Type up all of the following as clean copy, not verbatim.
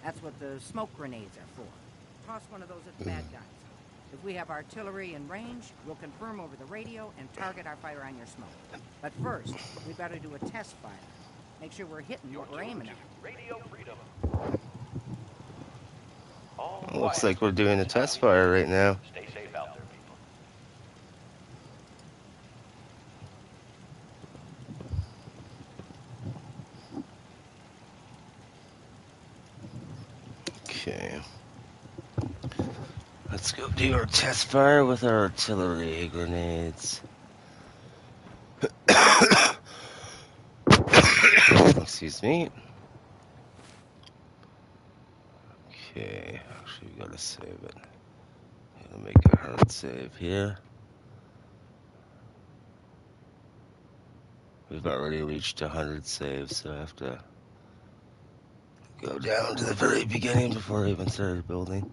That's what the smoke grenades are for. Toss one of those at the bad guys. If we have artillery in range, we'll confirm over the radio and target our fire on your smoke. But first, we've got to do a test fire. Make sure we're hitting what we're aiming at. Radio freedom. Looks like we're doing a test fire right now. Stay safe out there, people. Okay. Let's go do our test fire with our artillery grenades. Excuse me. Okay, actually we gotta save it. Gotta make a hard save here. We've already reached 100 saves, so I have to go down to the very beginning before I even started building.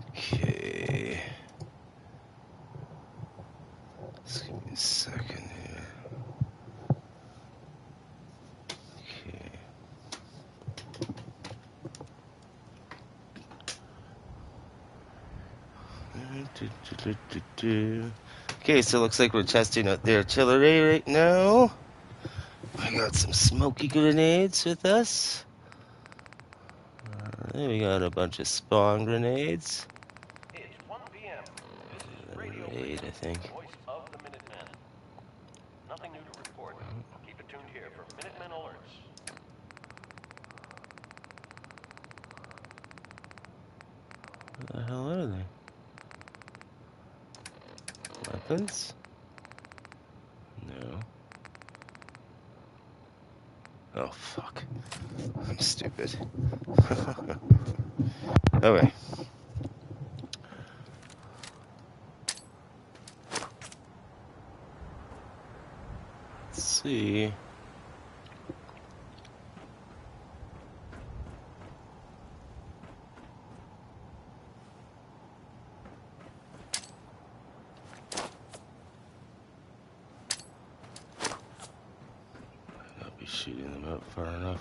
Okay. Just give me a second here. Okay. Okay, so it looks like we're testing out the artillery right now. We got some smoky grenades with us. Then we got a bunch of spawn grenades. It's 1 p.m. This is Radio Grenade, I think. Voice of the Minutemen. Nothing new to report. Keep it tuned here for Minutemen alerts. What the hell are they? Weapons? No. Oh, fuck. I'm stupid. Okay. Let's see. Shooting them out far enough.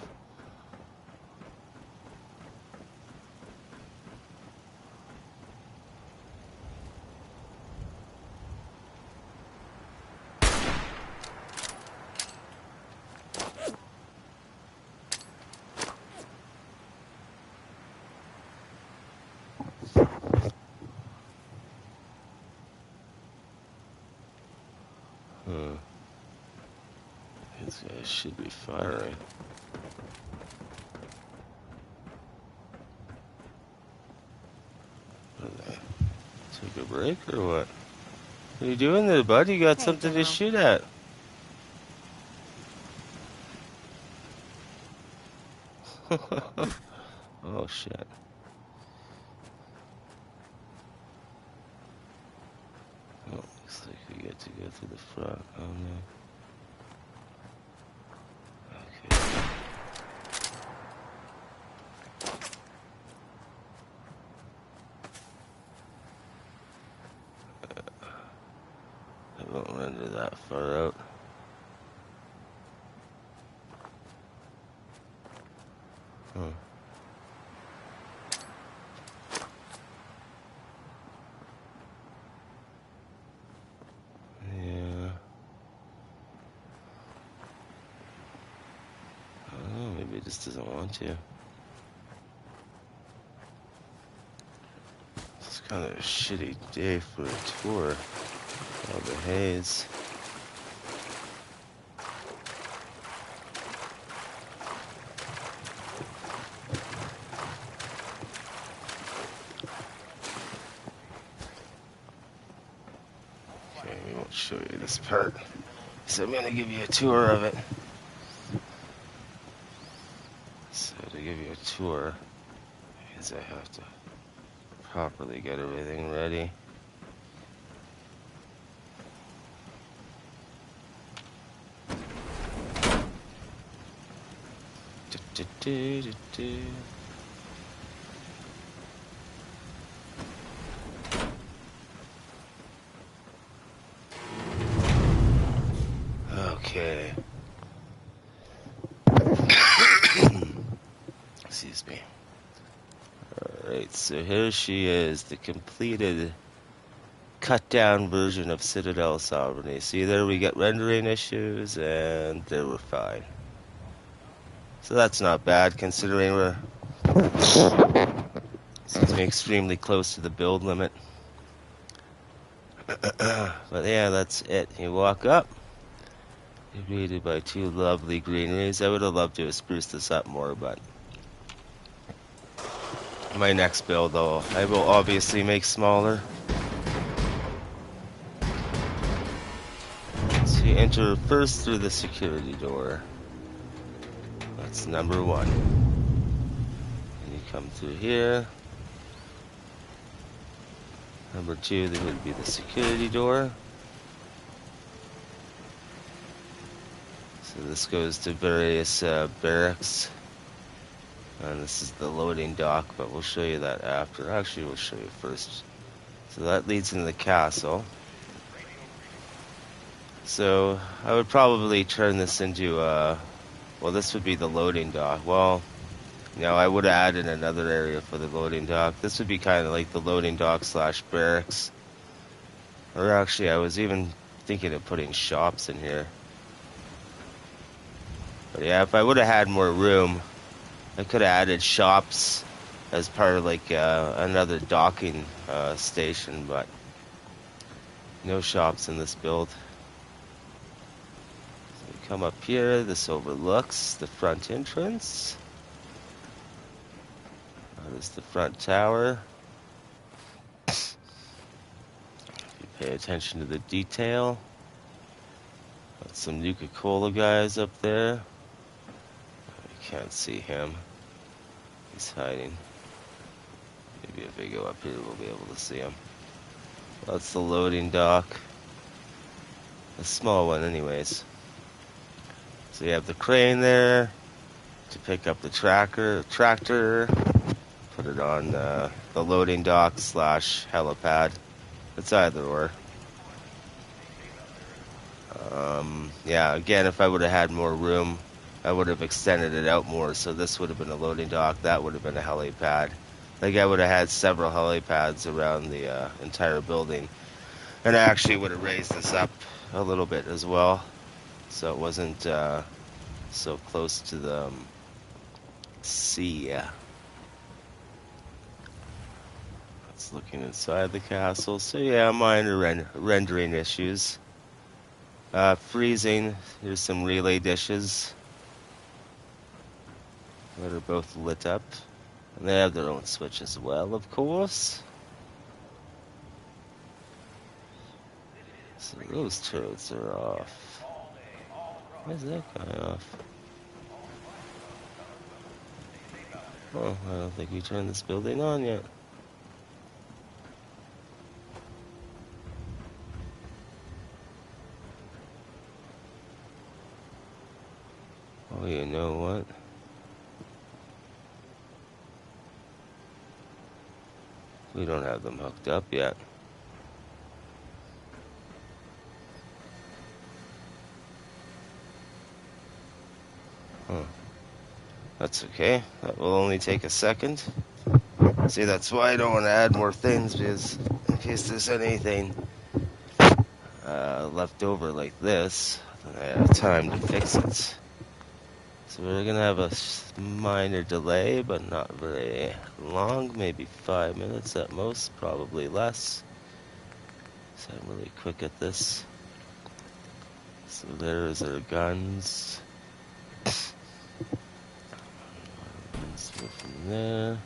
These guys should be firing. What are they? Take a break or what? What are you doing there, bud? You got something to shoot at. Oh shit. Oh, looks like we get to go to the front. Oh no. I won't render that far out. Huh. Yeah. I don't know, maybe it just doesn't want to. It's kind of a shitty day for a tour. All the haze. Okay, we won't show you this part, so I'm gonna give you a tour of it. So to give you a tour, because I have to properly get everything ready. Okay. Excuse me. Alright, so here she is, the completed cut down version of Citadel Sovereignty. See, there we get rendering issues, and there we're fine. So that's not bad, considering we're extremely close to the build limit. But yeah, that's it. You walk up, you're greeted by two lovely greeneries. I would have loved to have spruced this up more, but my next build, though, I will obviously make smaller. So you enter first through the security door. That's number one. And you come through here. Number two, there would be the security door. So this goes to various barracks. And this is the loading dock, but we'll show you that after. Actually, we'll show you first. So that leads into the castle. So I would probably turn this into well, this would be the loading dock. Well, no, I would have added another area for the loading dock. This would be kind of like the loading dock slash barracks. Or actually, I was even thinking of putting shops in here. But yeah, if I would have had more room, I could have added shops as part of like another docking station, but no shops in this build. So we come up here, this overlooks the front entrance. This is the front tower. If you pay attention to the detail, got some Nuka-Cola guys up there. You can't see him. He's hiding. Maybe if we go up here, we'll be able to see him. That's the loading dock. A small one anyways. So you have the crane there to pick up the tractor. Put it on the loading dock slash helipad. It's either or. Yeah, again, if I would have had more room, I would have extended it out more. So this would have been a loading dock. That would have been a helipad. Like I would have had several helipads around the entire building. And I actually would have raised this up a little bit as well. So it wasn't so close to the sea. That's looking inside the castle. So yeah, minor rendering issues. Freezing. Here's some relay dishes that are both lit up. And they have their own switch as well, of course. So those turrets are off. Why is that guy off? Oh, I don't think we turned this building on yet. Oh, you know what? We don't have them hooked up yet. Huh. That's okay. That will only take a second. See, that's why I don't want to add more things, because in case there's anything left over like this, then I have time to fix it. So we're going to have a minor delay, but not very long, maybe 5 minutes at most, probably less. So I'm really quick at this. So there's our guns. Let's go from there.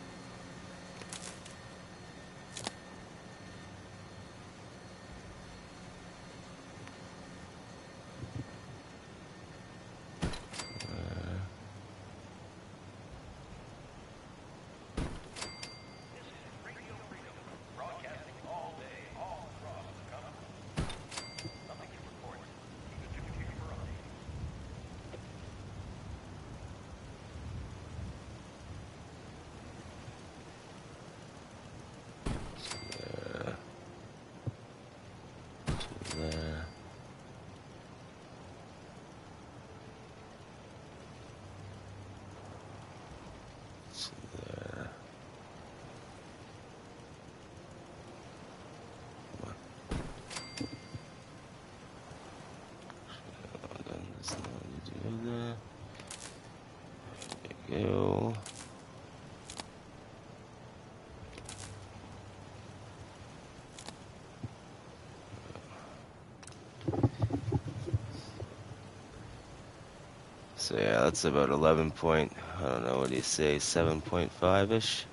So yeah, that's about 11 point, I don't know, what do you say, 7.5-ish?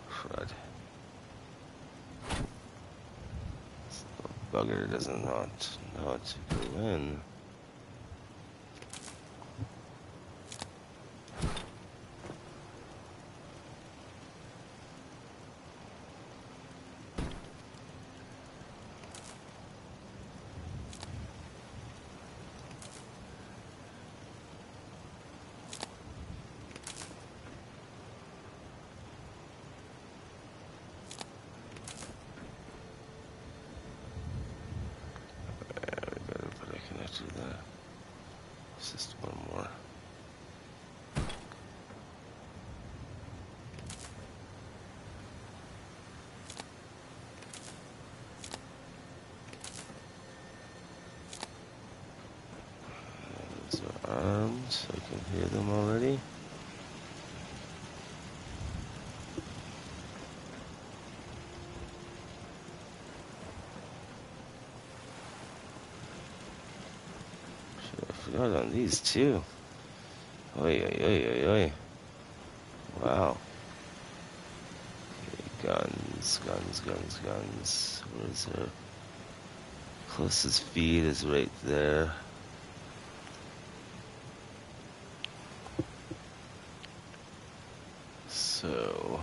Crud. This little bugger doesn't want to go in. Do that. It's just one more. Those are arms. I can hear them already. I forgot on these too. Oi, oi, oi, oi, oi. Wow. Okay, guns. Where's our closest feed is right there. So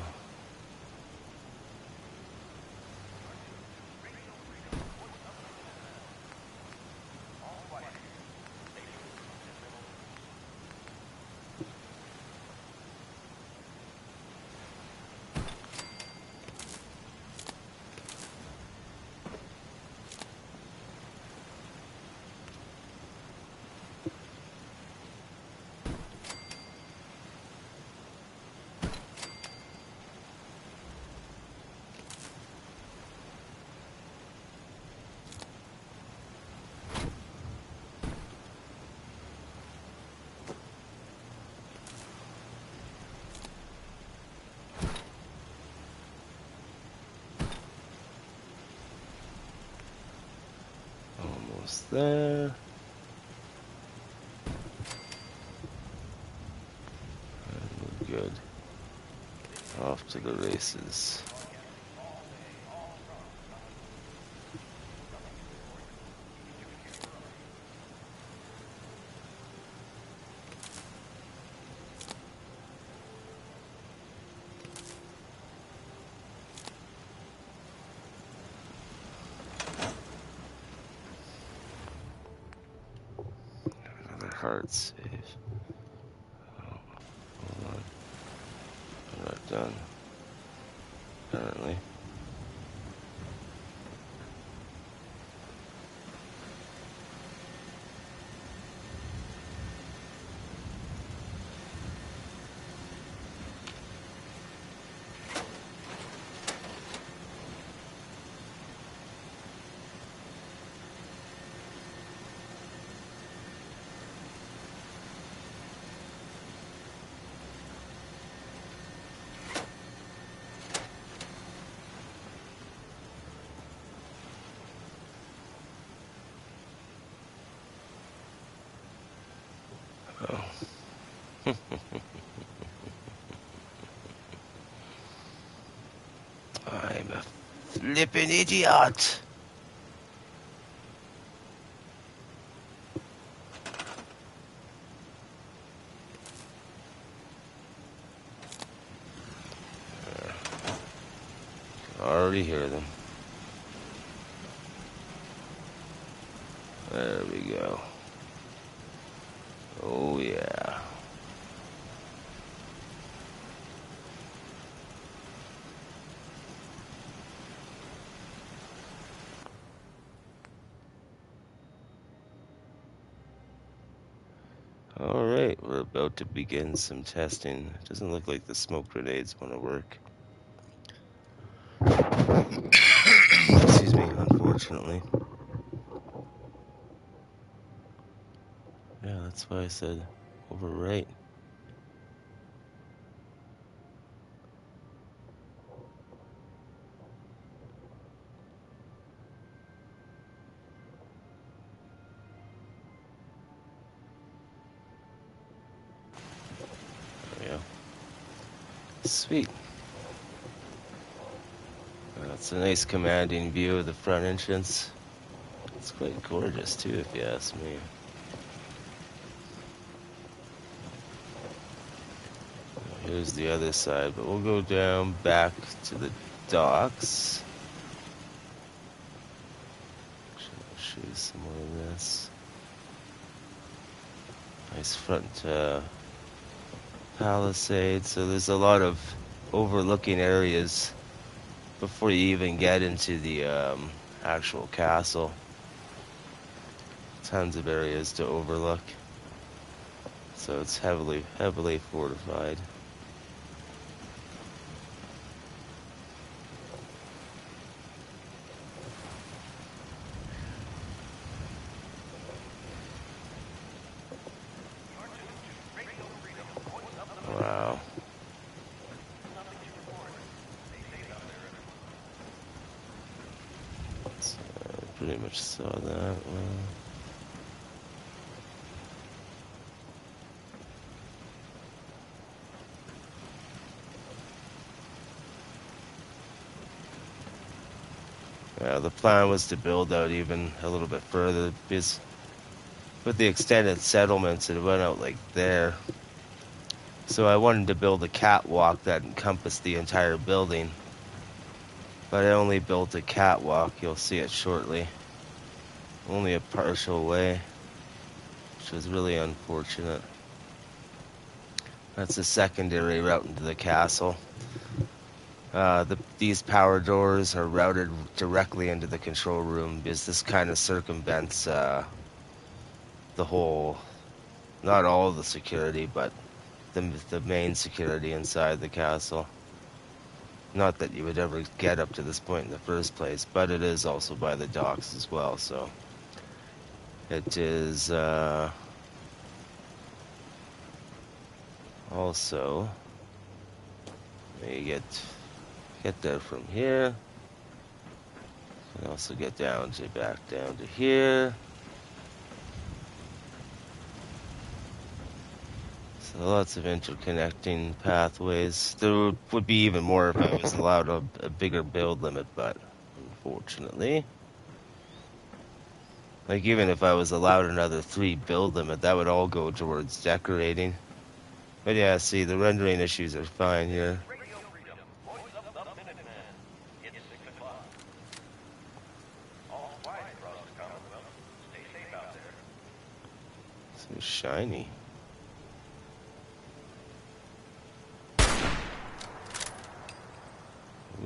almost there. And we're good. Off to the races. Another hard save. Oh, hold on. I'm not done. Apparently. Oh. I'm a flippin' idiot. Already hear them. There we go. Oh yeah. Alright, we're about to begin some testing. It doesn't look like the smoke grenades want to work. Excuse me, unfortunately. Yeah, that's why I said overwrite. Sweet. It's a nice commanding view of the front entrance. It's quite gorgeous too, if you ask me. Here's the other side, but we'll go down back to the docks. I'll show you some more of this. Nice front palisade. So there's a lot of overlooking areas before you even get into the actual castle. Tons of areas to overlook. So it's heavily fortified. Wow. So I pretty much saw that one. The plan was to build out even a little bit further, because with the extended settlements, it went out like there. So I wanted to build a catwalk that encompassed the entire building. But I only built a catwalk, you'll see it shortly. Only a partial way, which was really unfortunate. That's a secondary route into the castle. These power doors are routed directly into the control room, because this kind of circumvents the whole, not all of the security, but the main security inside the castle. Not that you would ever get up to this point in the first place, but it is also by the docks as well, so it is also, you get there from here. You can also get back down to here. So lots of interconnecting pathways. There would be even more if I was allowed a bigger build limit, but unfortunately, like even if I was allowed another 3 build limit, that would all go towards decorating. But yeah, see, the rendering issues are fine here. So shiny.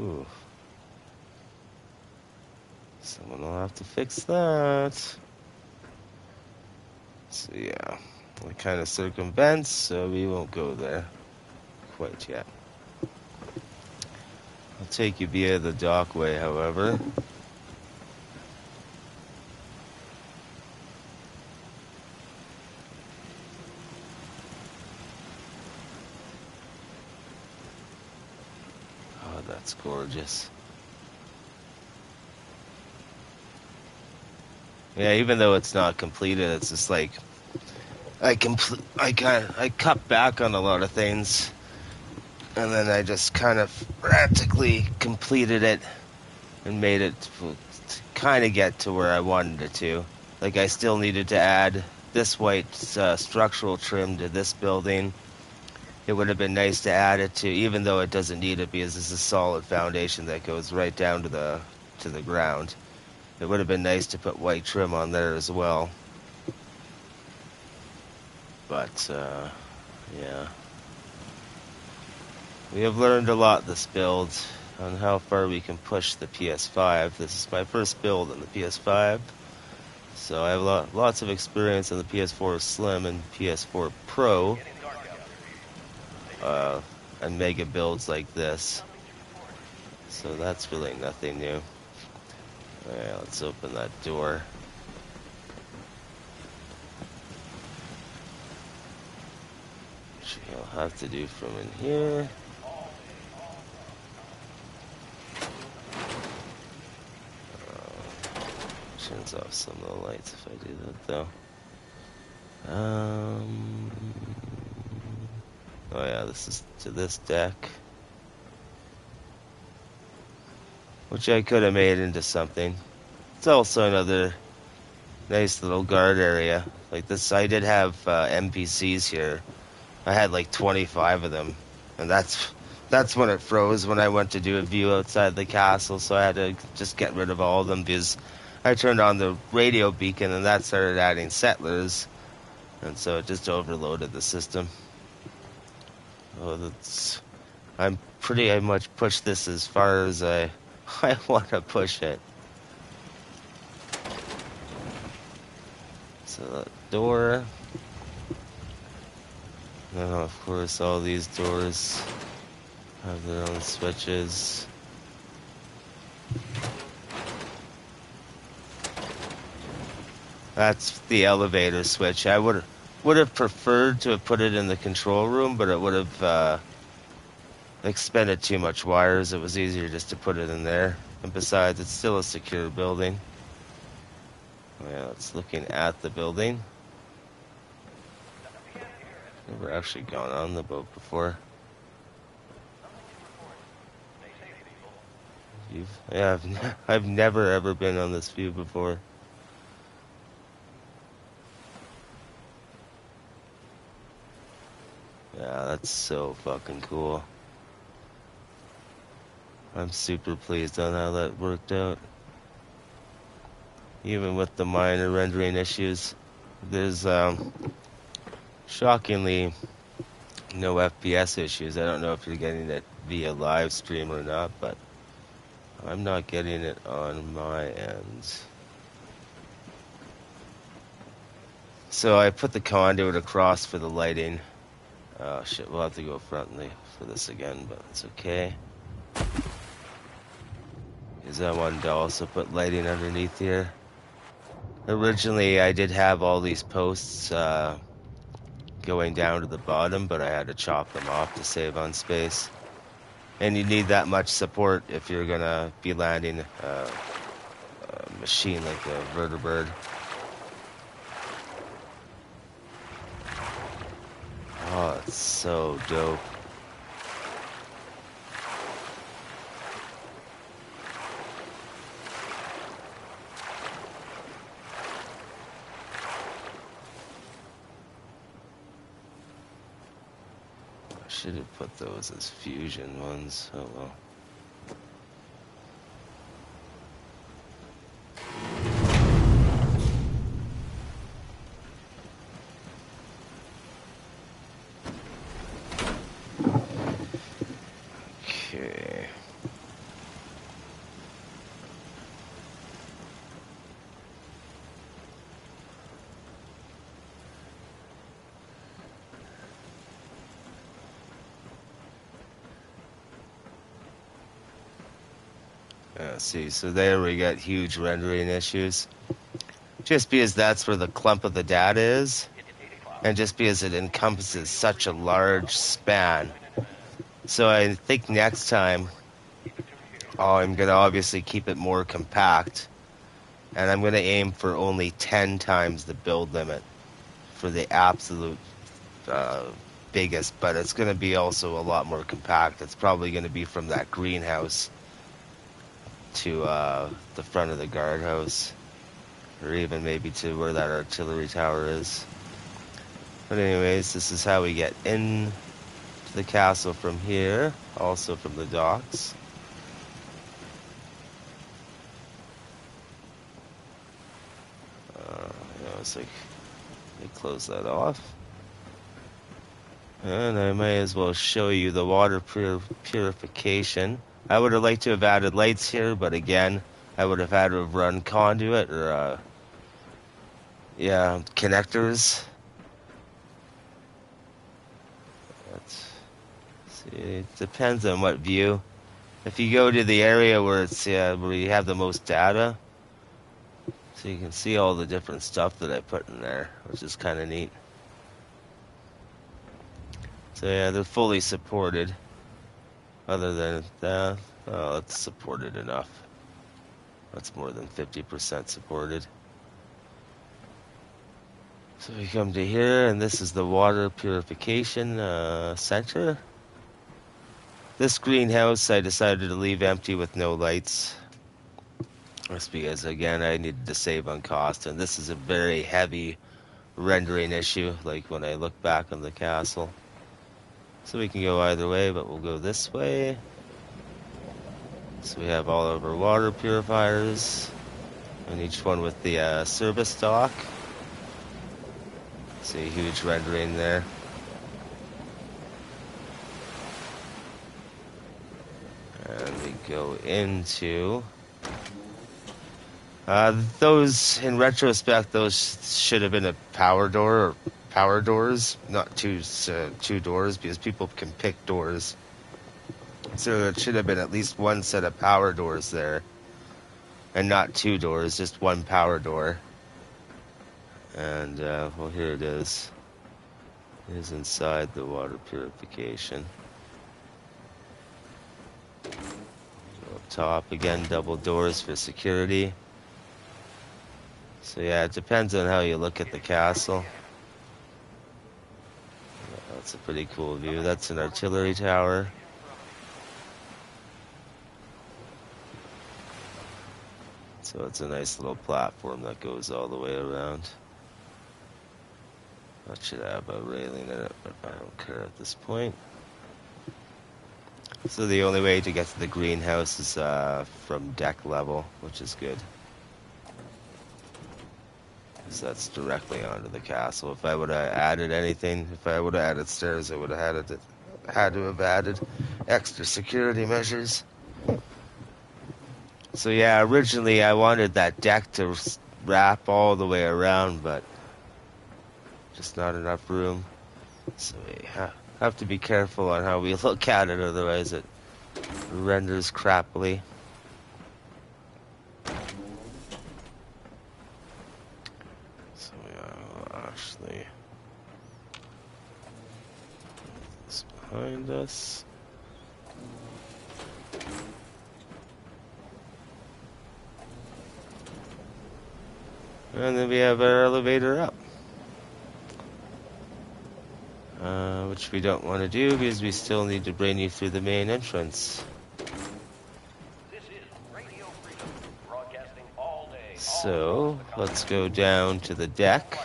Ooh. Someone will have to fix that. So yeah, it kind of circumvents, so we won't go there quite yet. I'll take you via the dockway, however. Oh, that's gorgeous. Yeah, even though it's not completed, it's just like I cut back on a lot of things, and then I just kind of practically completed it and made it to kind of get to where I wanted it to. Like, I still needed to add this white structural trim to this building. It would have been nice to add it to, even though it doesn't need it, because this is a solid foundation that goes right down to the ground. It would have been nice to put white trim on there as well. But, yeah. We have learned a lot this build on how far we can push the PS5. This is my first build on the PS5. So I have lots of experience on the PS4 Slim and PS4 Pro. And mega builds like this. So that's really nothing new. Alright, let's open that door. Which you'll have to do from in here. Turns off some of the lights if I do that though. Oh yeah, this is to this deck. which I could have made into something. It's also another nice little guard area. Like this, I did have NPCs here. I had like 25 of them, and that's when it froze when I went to do a view outside the castle. So I had to just get rid of all of them because I turned on the radio beacon, and that started adding settlers, and so it just overloaded the system. Oh, I'm pretty much pushed this as far as I want to push it. So that door. Now, of course, all these doors have their own switches. That's the elevator switch. I would have preferred to have put it in the control room, but it would have expended too much wires. It was easier just to put it in there. And besides, it's still a secure building. Yeah, it's looking at the building. Never actually gone on the boat before. Yeah, I've never ever been on this view before. Yeah, that's so fucking cool. I'm super pleased on how that worked out. Even with the minor rendering issues, there's shockingly no FPS issues. I don't know if you're getting it via live stream or not, but I'm not getting it on my end. So I put the conduit across for the lighting. Oh shit, we'll have to go frontally for this again, but it's okay. Because I wanted to also put lighting underneath here. Originally, I did have all these posts going down to the bottom, but I had to chop them off to save on space. And you need that much support if you're gonna be landing a machine like a vertibird. Oh, it's so dope. I should have put those as fusion ones. Oh well. Okay. See, so there we got huge rendering issues. Just because that's where the clump of the data is, and just because it encompasses such a large span. So I think next time, I'm going to obviously keep it more compact, and I'm going to aim for only 10 times the build limit for the absolute biggest, but it's going to be also a lot more compact. It's probably going to be from that greenhouse to the front of the guardhouse, or even maybe to where that artillery tower is. But anyways, this is how we get in to the castle from here, also from the docks. It's like they close that off. And I may as well show you the water purification. I would have liked to have added lights here, but again, I would have had to have run conduit or, connectors. See, it depends on what view. If you go to the area where it's where you have the most data, so you can see all the different stuff that I put in there, which is kind of neat. So yeah, they're fully supported. Other than that, oh, it's supported enough. That's more than 50% supported. So we come to here, and this is the water purification center. This greenhouse I decided to leave empty with no lights. Just because, again, I needed to save on cost, and this is a very heavy rendering issue, like when I look back on the castle. So we can go either way, but we'll go this way. So we have all of our water purifiers, and each one with the service dock. See a huge rendering there. And we go into... those, in retrospect, those should have been a power door, or power doors, not two doors, because people can pick doors. So it should have been at least one set of power doors there, and not two doors, just one power door. And, well, here it is. It is inside the water purification. Up top, again, double doors for security. So yeah, it depends on how you look at the castle. That's a pretty cool view. That's an artillery tower. So it's a nice little platform that goes all the way around. That should have a railing in it, but I don't care at this point. So the only way to get to the greenhouse is from deck level, which is good. So that's directly onto the castle. If I would have added anything, if I would have added stairs, I would have had to have added extra security measures. So yeah, originally I wanted that deck to wrap all the way around, but just not enough room. So we have to be careful on how we look at it, otherwise it renders crappily. So yeah, actually, it's behind us. And then we have our elevator up. Which we don't want to do because we still need to bring you through the main entrance. This is Radio Freedom, broadcasting all day. So, let's go down to the deck,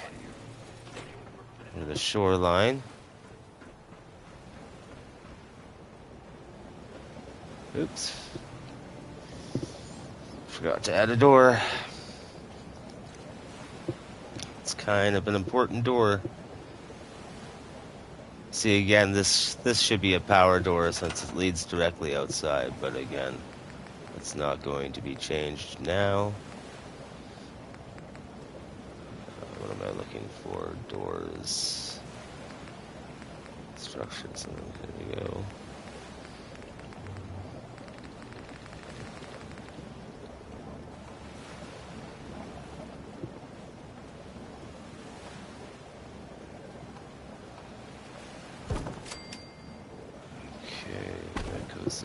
or the shoreline. Oops. Forgot to add a door. It's kind of an important door. See, again, this should be a power door since it leads directly outside, but again, it's not going to be changed now. What am I looking for? Doors. Instructions. Here we go.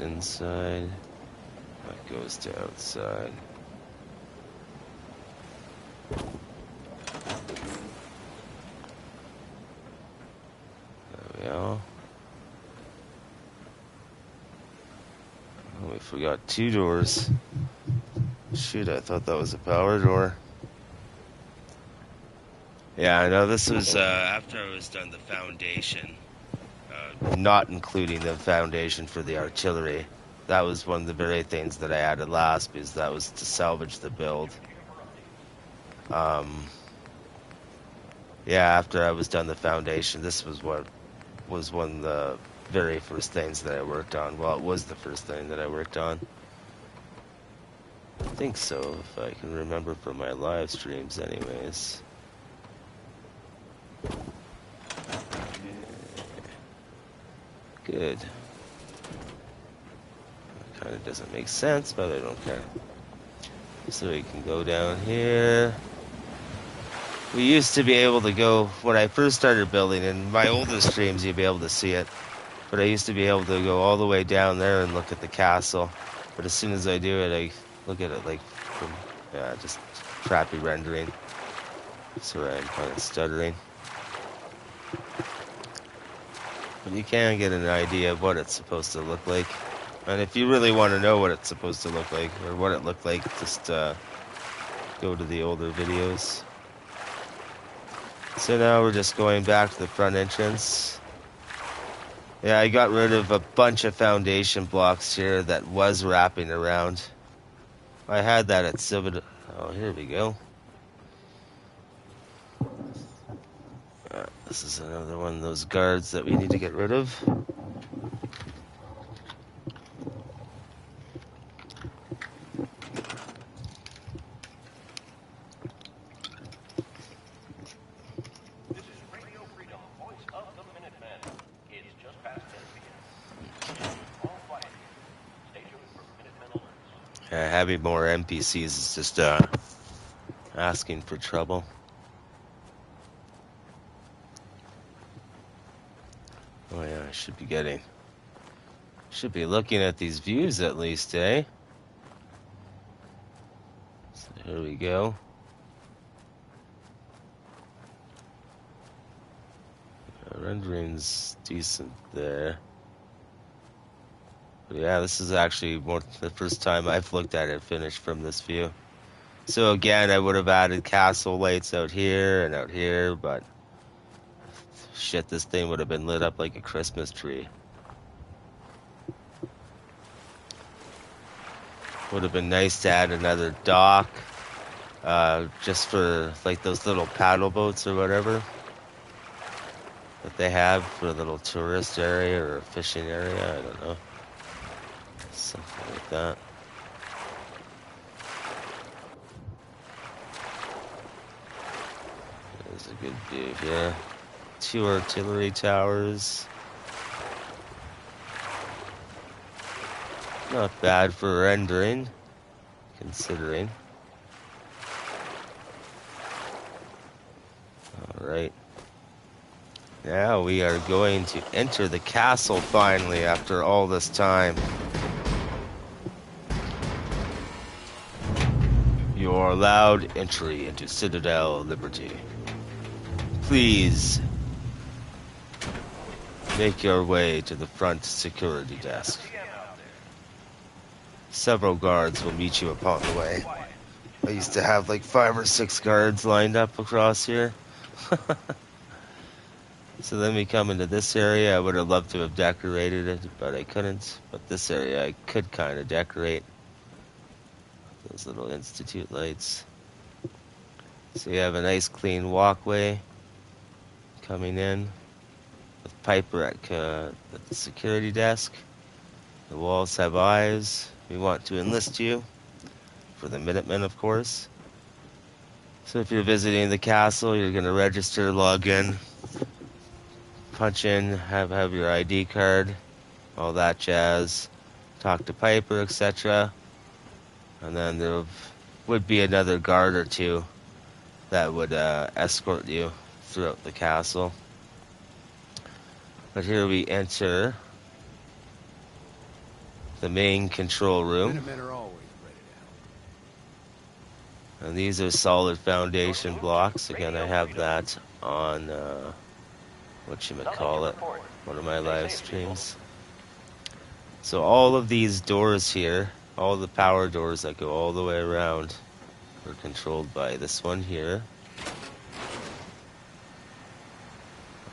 Inside, that goes to outside. There we are. Oh, we forgot two doors. Shoot, I thought that was a power door. Yeah, I know this was after I was done the foundation. Not including the foundation for the artillery. That was one of the very things that I added last, because that was to salvage the build. Yeah, after I was done the foundation, this was what was one of the very first things that I worked on. Well, it was the first thing that I worked on. I think so, if I can remember from my live streams anyways. Good. Kind of doesn't make sense, but I don't care. So we can go down here. We used to be able to go, when I first started building, in my older streams you'd be able to see it, but I used to be able to go all the way down there and look at the castle. But as soon as I do it, I look at it like from, yeah, just crappy rendering. Sorry, I'm kind of stuttering. But you can get an idea of what it's supposed to look like. And if you really want to know what it's supposed to look like, or what it looked like, just go to the older videos. So now we're just going back to the front entrance. Yeah, I got rid of a bunch of foundation blocks here that was wrapping around. I had that at Citadel. Oh, here we go. This is another one of those guards that we need to get rid of. This is Radio Freedom, voice of the Minutemen. It's just past 10 p.m. All quiet here. Stay tuned for Minutemen alerts. Yeah, having more NPCs is just asking for trouble. Oh yeah, I should be looking at these views at least, eh? So here we go. Rendering's decent there. But yeah, this is actually the first time I've looked at it finished from this view. So again, I would have added castle lights out here, but shit, this thing would have been lit up like a Christmas tree. Would have been nice to add another dock, just for like those little paddle boats or whatever that they have for a little tourist area or a fishing area, I don't know. Something like that. There's a good view here. 2 artillery towers. Not bad for rendering, considering. Alright. Now we are going to enter the castle finally after all this time. You are allowed entry into Citadel Liberty. Please make your way to the front security desk. Several guards will meet you upon the way. I used to have like 5 or 6 guards lined up across here. So then we come into this area. I would have loved to have decorated it, but I couldn't. But this area I could kind of decorate. Those little institute lights. So you have a nice clean walkway coming in with Piper at the security desk. The walls have eyes. We want to enlist you for the Minutemen, of course. So if you're visiting the castle, you're going to register, log in, punch in, have your ID card, all that jazz, talk to Piper, etc. And then there would be another guard or two that would escort you throughout the castle. But here we enter the main control room. Minutemen are always ready to help. And these are solid foundation blocks. Again, I have that on whatchamacallit, one of my live streams. So all of these doors here, all the power doors that go all the way around, are controlled by this one here.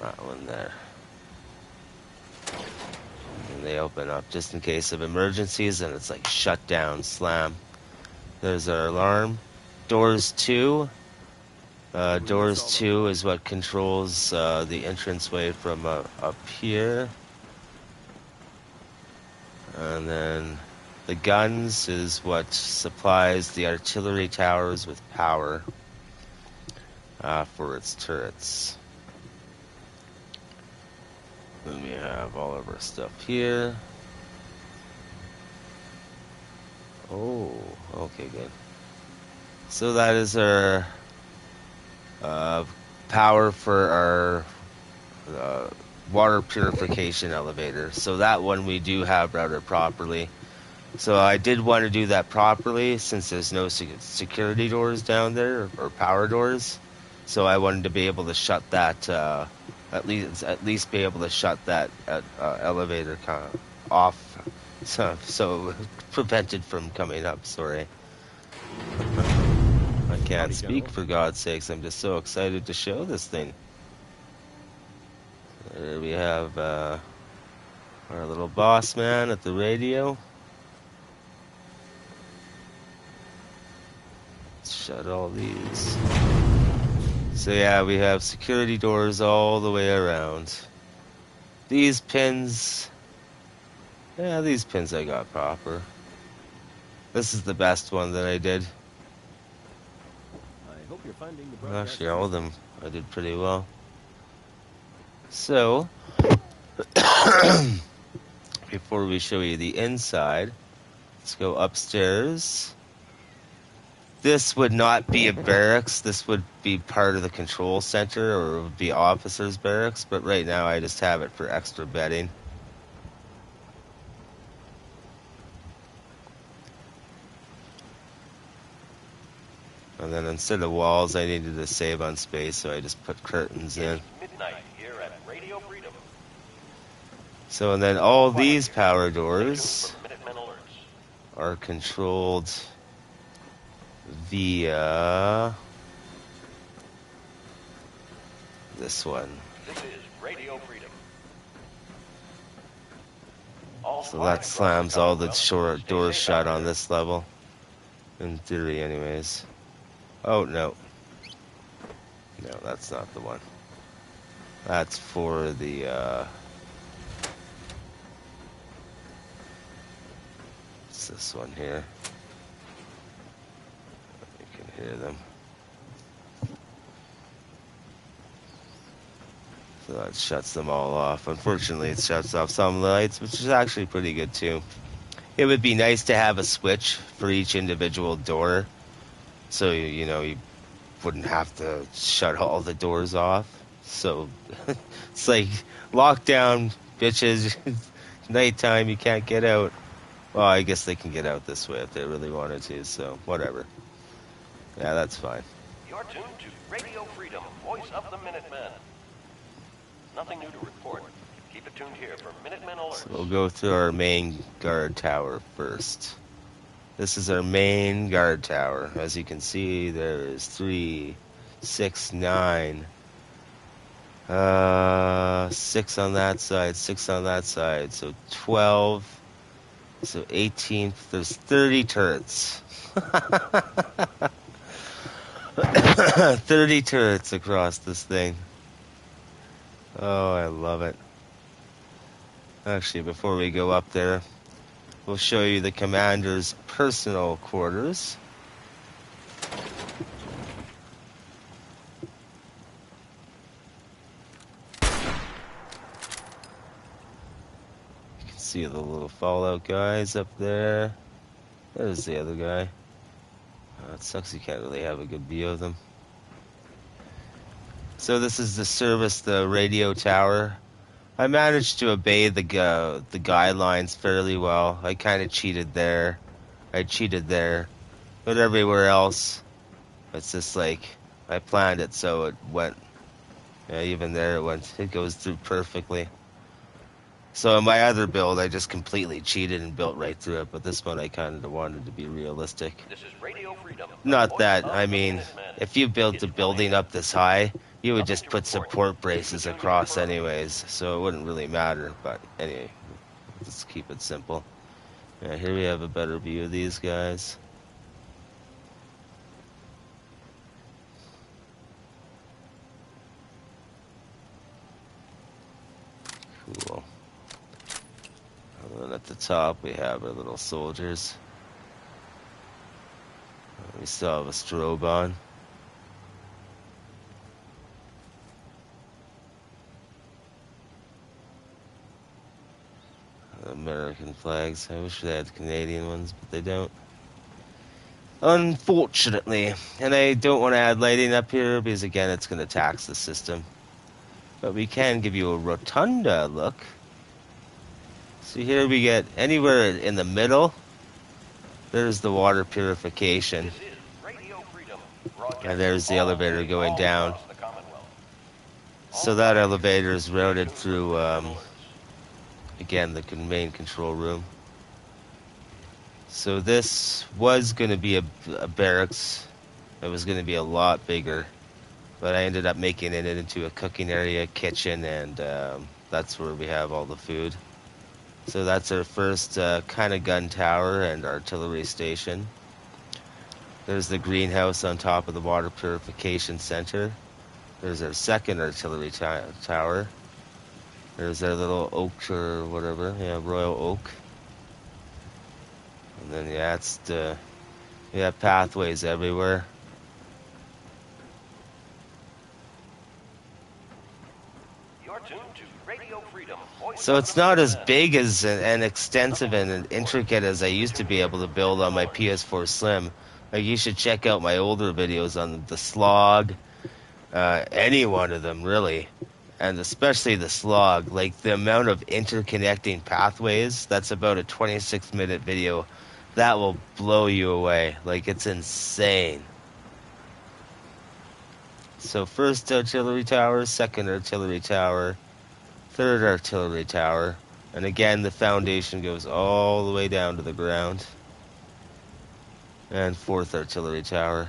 That one there. And they open up just in case of emergencies, and it's like shut down, slam. There's our alarm. Doors 2. Doors 2 is what controls the entranceway from up here. And then the guns is what supplies the artillery towers with power for its turrets. Then we have all of our stuff here. Oh, okay, good. So that is our power for our water purification elevator. So that one we do have routed properly. So I did want to do that properly since there's no security doors down there or power doors. So I wanted to be able to shut that At least be able to shut that elevator off, so prevented from coming up. Sorry, I can't speak for God's sakes. I'm just so excited to show this thing. There we have our little boss man at the radio. Let's shut all these. So yeah, we have security doors all the way around. These pins, yeah, these pins I got proper. This is the best one that I did. I hope you're finding the broadcast. Actually, all of them I did pretty well. So, before we show you the inside, let's go upstairs. This would not be a barracks. This would be part of the control center, or it would be officers' barracks. But right now I just have it for extra bedding. And then instead of walls, I needed to save on space, so I just put curtains in. Midnight here at Radio Freedom. So, and then all these power doors Stay tuned for Minutemen alerts. are controlled via this one. This is Radio Freedom. All So flight that slams all the across short Stay doors safe shut out on there. this level. In theory, anyways. Oh, no. No, that's not the one. That's for the, it's this one here. You can hear them. So that shuts them all off. Unfortunately, it shuts off some lights, which is actually pretty good, too. It would be nice to have a switch for each individual door, so you know you wouldn't have to shut all the doors off. So it's like lockdown, bitches. Nighttime, you can't get out. Well, I guess they can get out this way if they really wanted to. So whatever. Yeah, that's fine. You're tuned to Radio Freedom, voice of the Minutemen. Nothing new to report. Keep it tuned here for Minutemen alerts. So we'll go through our main guard tower first. This is our main guard tower. As you can see, there is 3, 6, 9, 6 on that side, 6 on that side. So 12. So 18. There's 30 turrets. 30 turrets across this thing. Oh, I love it. Actually, before we go up there, we'll show you the commander's personal quarters. You can see the little Fallout guys up there. There's the other guy. It sucks you can't really have a good view of them. So this is to service the radio tower. I managed to obey the guidelines fairly well. I kind of cheated there. I cheated there. But everywhere else, it's just like, I planned it so it went. Yeah, even there it went. It goes through perfectly. So in my other build, I just completely cheated and built right through it. But this one, I kind of wanted to be realistic. This is Radio Freedom. Not that, voice I of the mean, Minutemen. if you built the building up this high, you would just put support braces across anyways, so it wouldn't really matter. But anyway, let's keep it simple. Yeah, here we have a better view of these guys. Cool. And then at the top we have our little soldiers. We still have a strobe on. American flags. I wish they had Canadian ones, but they don't. Unfortunately. And I don't want to add lighting up here because, again, it's going to tax the system. But we can give you a rotunda look. So here we get anywhere in the middle, there's the water purification. This is Radio Freedom, broadcasting And there's the all elevator day, going all down. across the Commonwealth. So that elevator is routed through, again, the main control room. So this was going to be a barracks. It was going to be a lot bigger. But I ended up making it into a cooking area, kitchen, and that's where we have all the food. So that's our first kind of gun tower and artillery station. There's the greenhouse on top of the water purification center. There's our second artillery tower. There's our little oak or whatever, yeah, Royal Oak. And then, yeah, we have pathways everywhere. You're tuned to Radio Freedom. Voice So of it's the not as Minutemen. big as and extensive and intricate as I used to be able to build on my PS4 Slim. Like, you should check out my older videos on the Slog, any one of them really, and especially the Slog. Like, the amount of interconnecting pathways, that's about a 26-minute video. That will blow you away. Like, it's insane. So first artillery tower, second artillery tower, third artillery tower, and again the foundation goes all the way down to the ground. And fourth artillery tower.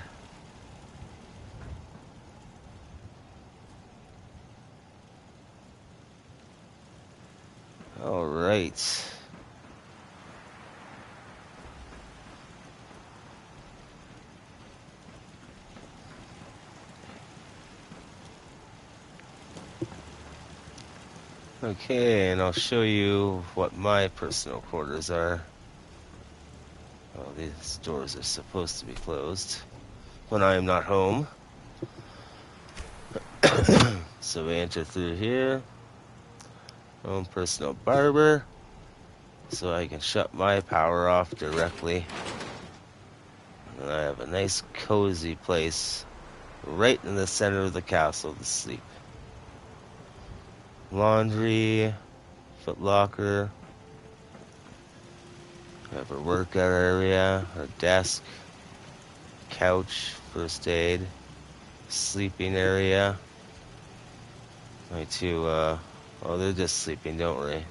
All right. Okay, and I'll show you what my personal quarters are. Well, these doors are supposed to be closed when I am not home. So we enter through here. Own personal barber. So I can shut my power off directly. And I have a nice cozy place right in the center of the castle to sleep. Laundry, foot locker. We have our workout area, our desk, couch, first aid, sleeping area. My two, oh, they're just sleeping, don't worry.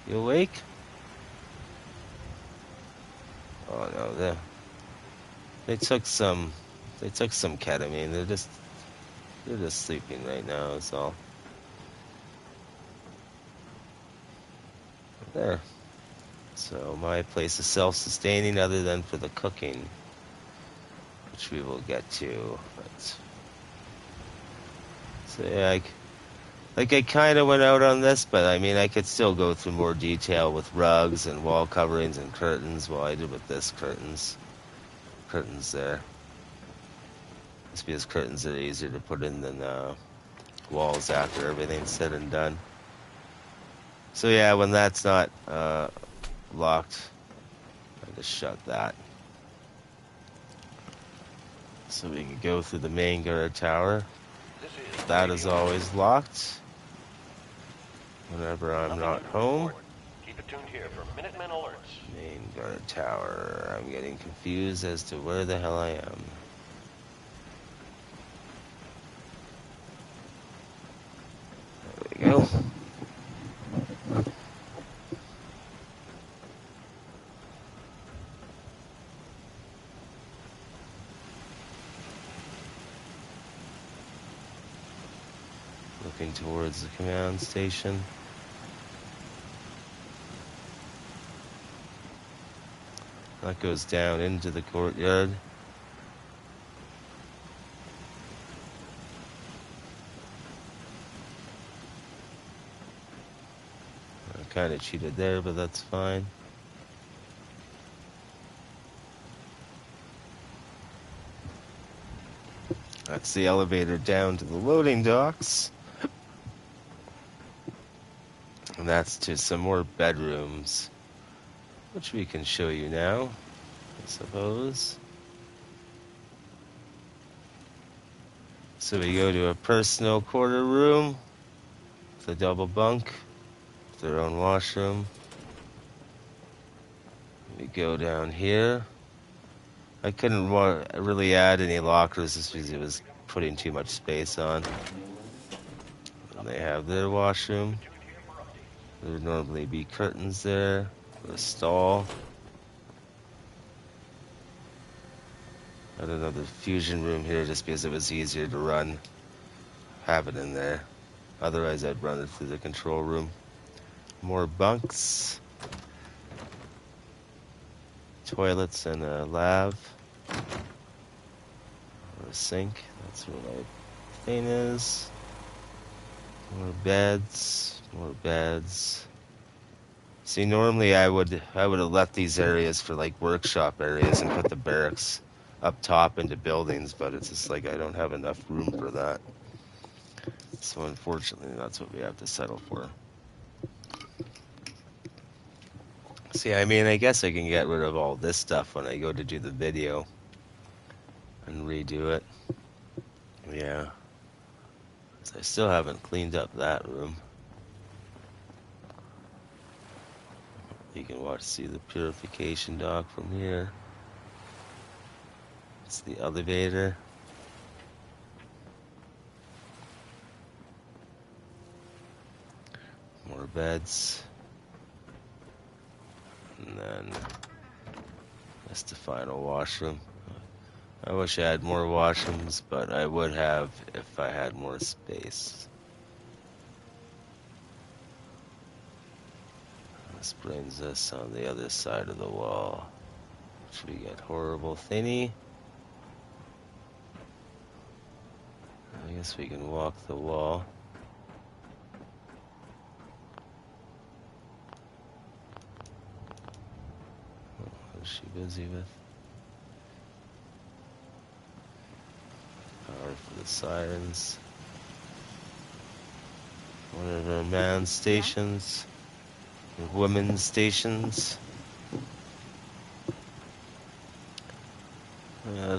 You awake? Oh no, they took some ketamine. They're just sleeping right now, that's all. There. So my place is self-sustaining other than for the cooking, which we will get to. But, so yeah, I kind of went out on this, but I mean I could still go through more detail with rugs and wall coverings and curtains. Well, I did with this curtains there. Just because curtains are easier to put in than walls after everything's said and done. So yeah, when that's not locked, I just shut that. So we can go through the main guard tower. That is always locked whenever I'm not home. Keep it tuned here for Minutemen alerts. Main guard tower. I'm getting confused as to where the hell I am. There we go. Looking towards the command station. That goes down into the courtyard. I kind of cheated there, but that's fine. That's the elevator down to the loading docks. And that's to some more bedrooms, which we can show you now, I suppose. So we go to a personal quarter room with a double bunk, with their own washroom. We go down here. I couldn't really add any lockers just because it was putting too much space on. they have their washroom. Tuned here for updates. There would normally be curtains there for a stall. Another fusion room here just because it was easier to run. Have it in there. Otherwise I'd run it through the control room. More bunks. Toilets and a lav. Or a sink. That's where my thing is. More beds. More beds. See, normally I would have left these areas for like workshop areas and put the barracks up top into buildings, but it's just like I don't have enough room for that. So unfortunately, that's what we have to settle for. See, I mean, I guess I can get rid of all this stuff when I go to do the video and redo it. Yeah. I still haven't cleaned up that room. You can see the purification dock from here. It's the elevator. More beds. And then that's the final washroom. I wish I had more washrooms, but I would have if I had more space. This brings us on the other side of the wall, which we get horrible thingy. I guess we can walk the wall. Oh, who's she busy with? Power for the sirens. One of our man stations. Women's stations.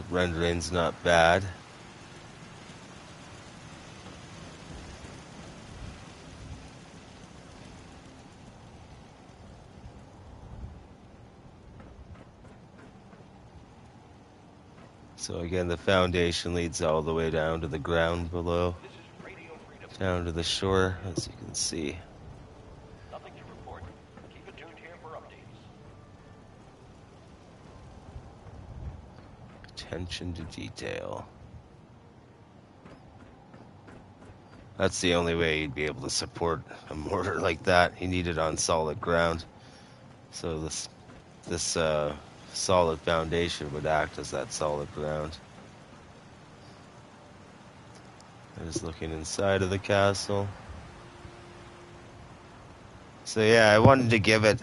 Rendering's not bad. So again, the foundation leads all the way down to the ground below, This is Radio Freedom. down to the shore, as you can see. Nothing to report. Keep it tuned here for updates. Attention to detail. That's the only way you'd be able to support a mortar like that. You need it on solid ground. So this solid foundation would act as that solid ground. I'm just looking inside of the castle. So yeah, I wanted to give it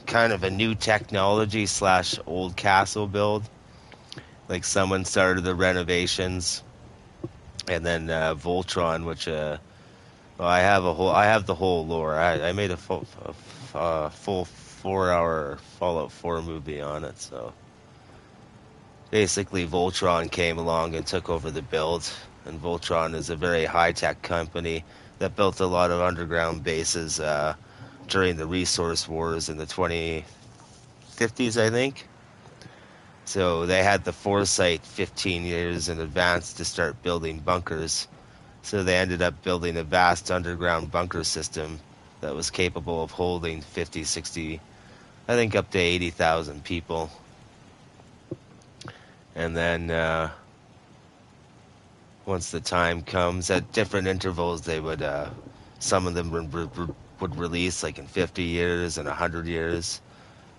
kind of a new technology / old castle build. Like someone started the renovations, and then Voltron, which I have the whole lore. I made a full 4-hour Fallout 4 movie on it. So basically, Voltron came along and took over the build. And Voltron is a very high-tech company that built a lot of underground bases during the resource wars in the 2050s, I think. So they had the foresight 15 years in advance to start building bunkers. So they ended up building a vast underground bunker system that was capable of holding 50, 60, I think up to 80,000 people. And then once the time comes, at different intervals, they would, some of them would release like in 50 years and 100 years.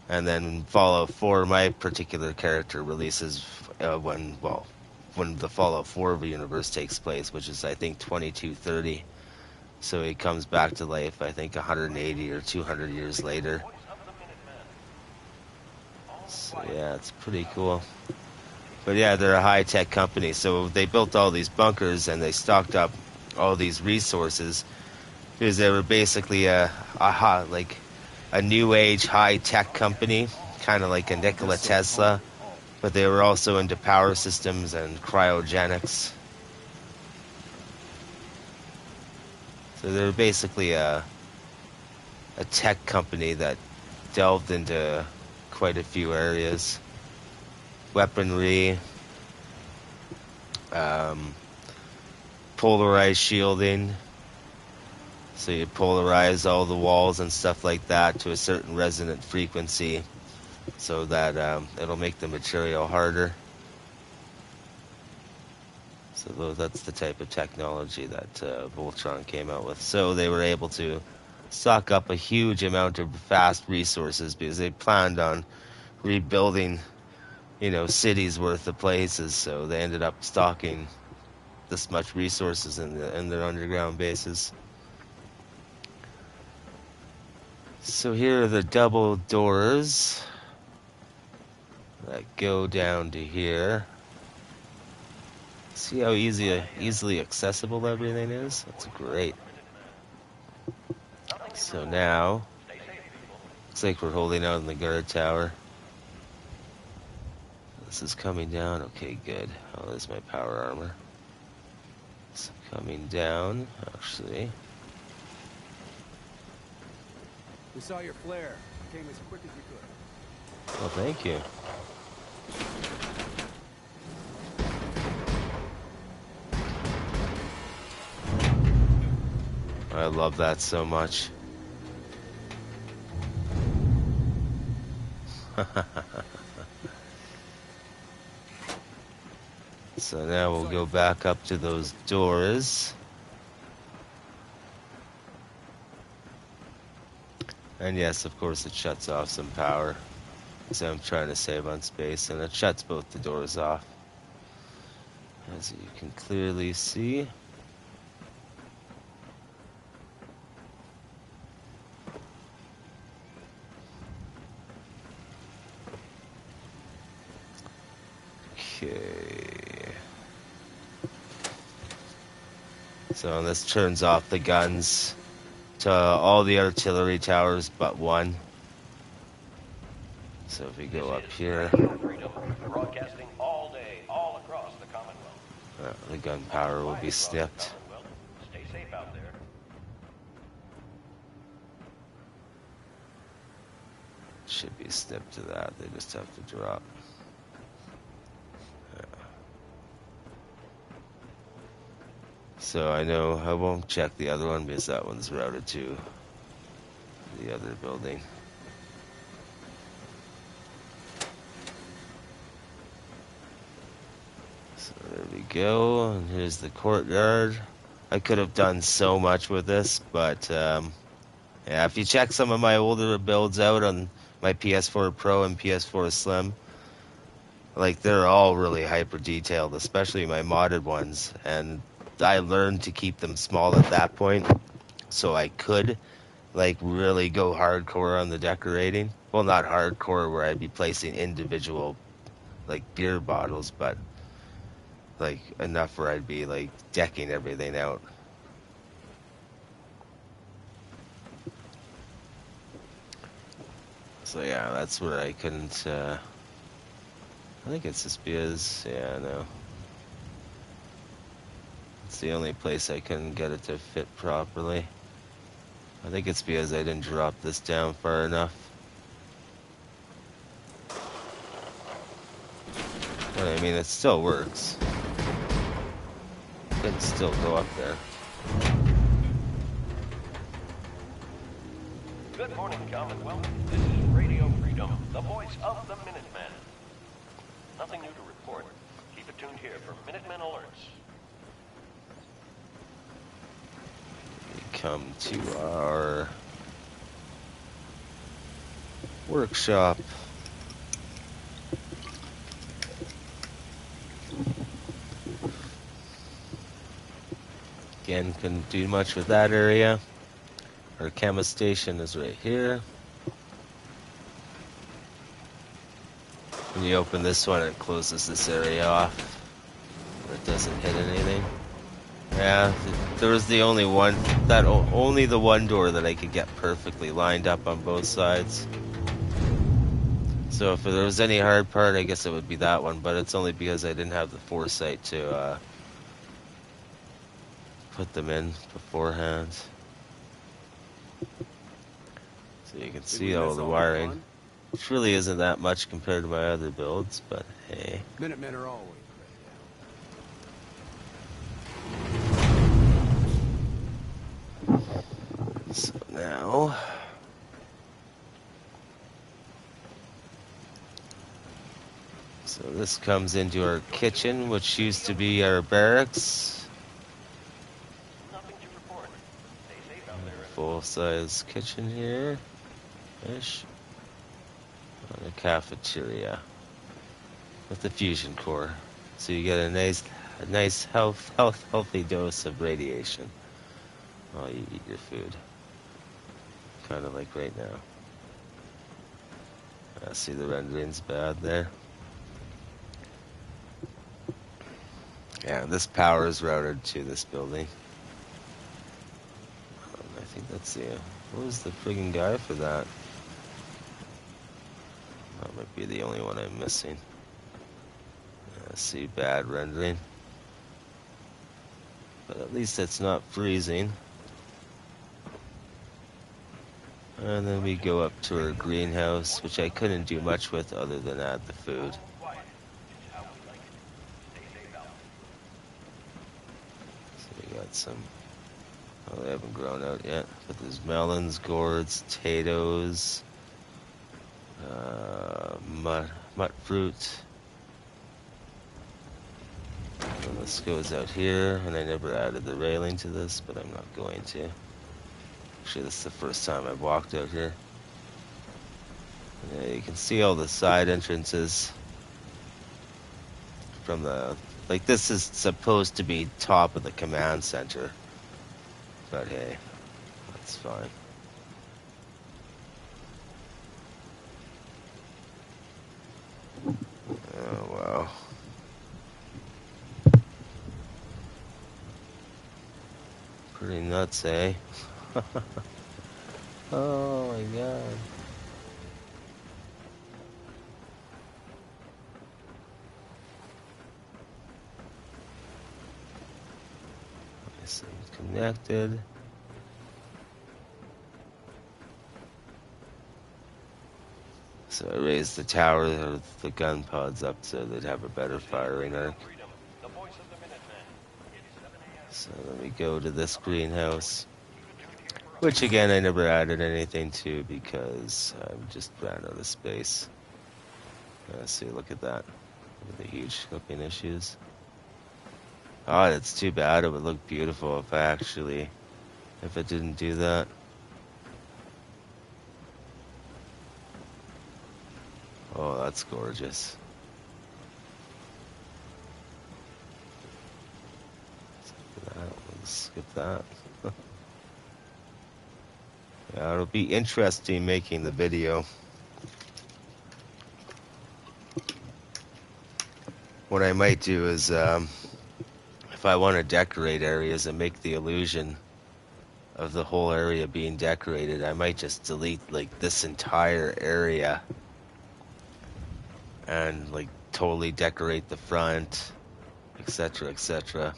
And then Fallout 4, my particular character releases when the Fallout 4 universe takes place, which is I think 2230. So he comes back to life, I think 180 or 200 years later. Voice of the Minutemen. So yeah, it's pretty cool. But yeah, they're a high-tech company, so they built all these bunkers and they stocked up all these resources because they were basically a new age high-tech company, kind of like a Nikola Tesla, but they were also into power systems and cryogenics. So they were basically a tech company that delved into quite a few areas. Weaponry, polarized shielding, So you polarize all the walls and stuff like that to a certain resonant frequency so that it'll make the material harder. So that's the type of technology that Voltron came out with. So they were able to stock up a huge amount of fast resources because they planned on rebuilding, cities worth of places. So they ended up stocking this much resources in their underground bases. So here are the double doors that go down to here. See how easily accessible everything is? That's great. So now, looks like we're holding out in the guard tower. This is coming down. Okay, good. Oh, there's my power armor. It's coming down, actually. We saw your flare. Came as quick as we could. Well, thank you. I love that so much. So now we'll go back up to those doors. And yes, of course, it shuts off some power. So I'm trying to save on space, and it shuts both the doors off. As you can clearly see. Okay. So this turns off the guns to all the artillery towers but one. So if we go up here, Broadcasting all day, all across the Commonwealth. the gun power will be snipped. Stay safe out there. Should be snipped to that. They just have to drop. So I know I won't check the other one because that one's routed to the other building. So there we go, and here's the courtyard. I could have done so much with this, but yeah, if you check some of my older builds out on my PS4 Pro and PS4 Slim, like they're all really hyper detailed, especially my modded ones, and I learned to keep them small at that point, so I could like really go hardcore on the decorating. Well, not hardcore where I'd be placing individual like beer bottles, but like enough where I'd be like decking everything out. So yeah, that's where I couldn't I think it's just because, yeah, no. It's the only place I couldn't get it to fit properly. I think it's because I didn't drop this down far enough. But I mean, it still works. It can still go up there. Good morning, Commonwealth. This is Radio Freedom, the voice of the Minutemen. Nothing new to report. Keep it tuned here for Minutemen alerts. Come to our workshop. Again, couldn't do much with that area. Our chemist station is right here. When you open this one, it closes this area off. It doesn't hit anything. Yeah, there was the only one, only the one door that I could get perfectly lined up on both sides. So if there was any hard part, I guess it would be that one, but it's only because I didn't have the foresight to put them in beforehand. So you can see all the wiring, which really isn't that much compared to my other builds, but hey. Minutemen are always ready. So this comes into our kitchen, which used to be our barracks. Nothing to report. Stay safe out there. Full-size kitchen here, ish. And a cafeteria with the fusion core, so you get a nice healthy dose of radiation while you eat your food. Kind of like right now. I see the rendering's bad there. Yeah, this power is routed to this building. I think that's the... What was the friggin' guy for that? That might be the only one I'm missing. I see bad rendering. But at least it's not freezing. And then we go up to our greenhouse, which I couldn't do much with other than add the food. So we got some... Oh, they haven't grown out yet. But there's melons, gourds, potatoes, mut fruit. And this goes out here, and I never added the railing to this, but I'm not going to. Actually, this is the first time I've walked out here. Yeah, you can see all the side entrances from the... Like, this is supposed to be top of the command center. But hey, that's fine. Oh, wow. Pretty nuts, eh? Oh my god. Nice and connected. So I raised the tower of the gun pods up so they'd have a better firing arc. So then we go to this greenhouse, which again I never added anything to because I just ran out of space. See, look at that. Look at the huge clipping issues. Oh, that's too bad. It would look beautiful if it didn't do that. Oh, that's gorgeous. Skip that. Yeah, it'll be interesting making the video. What I might do is, if I want to decorate areas and make the illusion of the whole area being decorated, I might just delete like this entire area and like totally decorate the front, etc., etc.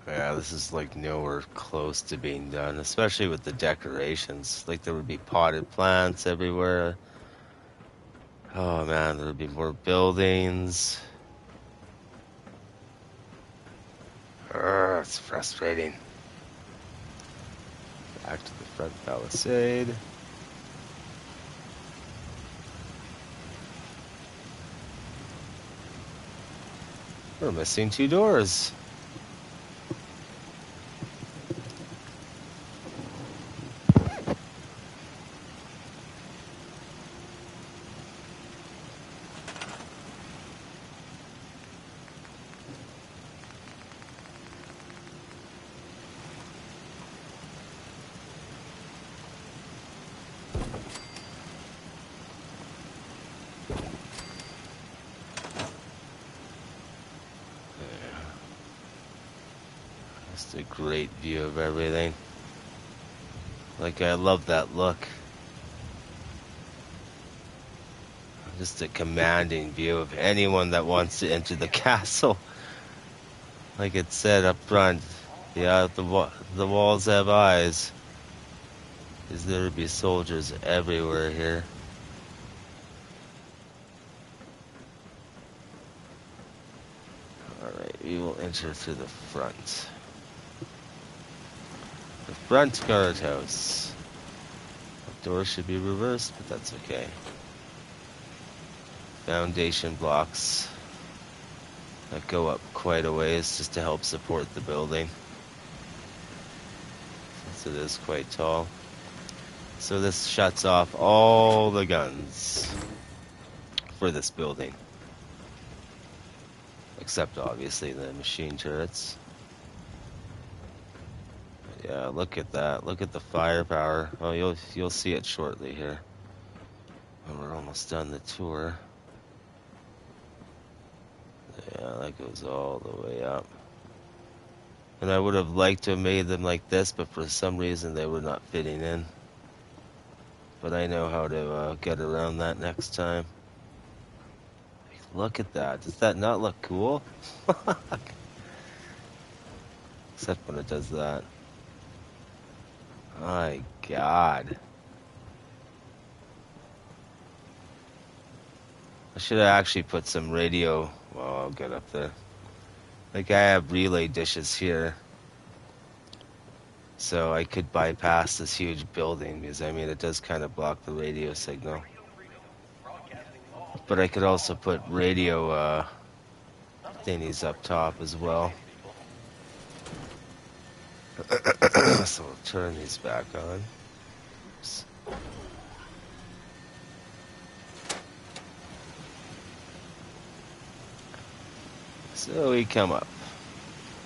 Yeah, this is like nowhere close to being done, especially with the decorations. Like there would be potted plants everywhere. Oh man, there would be more buildings. It's frustrating. Back to the front palisade. We're missing 2 doors. Just a great view of everything. Like, I love that look. Just a commanding view of anyone that wants to enter the castle. Like it said up front, yeah, the walls have eyes. Because there would be soldiers everywhere here. we will enter through the front. The front guardhouse. The door should be reversed, but that's okay. Foundation blocks that go up quite a ways just to help support the building, since it is quite tall. So this shuts off all the guns for this building, except obviously the machine turrets. Yeah, look at that. Look at the firepower. Oh, you'll see it shortly here. And we're almost done the tour. Yeah, that goes all the way up. And I would have liked to have made them like this, but for some reason they were not fitting in. But I know how to get around that next time. Look at that. Does that not look cool? Except when it does that. My God. I should have actually put some radio. Well, I'll get up there. Like, I have relay dishes here, so I could bypass this huge building, because I mean it does kind of block the radio signal. But I could also put radio thingies up top as well. So we'll turn these back on. Oops. So we come up.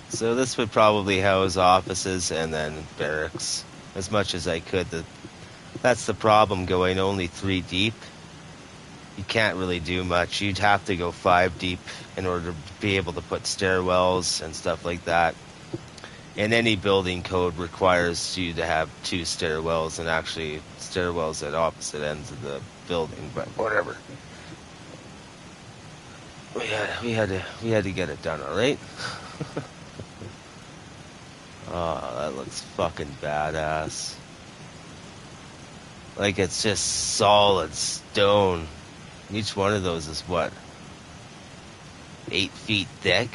So this would probably house offices and then barracks, as much as I could. That's the problem, going only 3 deep. You can't really do much. You'd have to go 5 deep in order to be able to put stairwells and stuff like that. And any building code requires you to have 2 stairwells, and actually stairwells at opposite ends of the building, but whatever. We had to get it done, all right? Oh, that looks fucking badass. Like, it's just solid stone. Each one of those is what? 8 feet thick?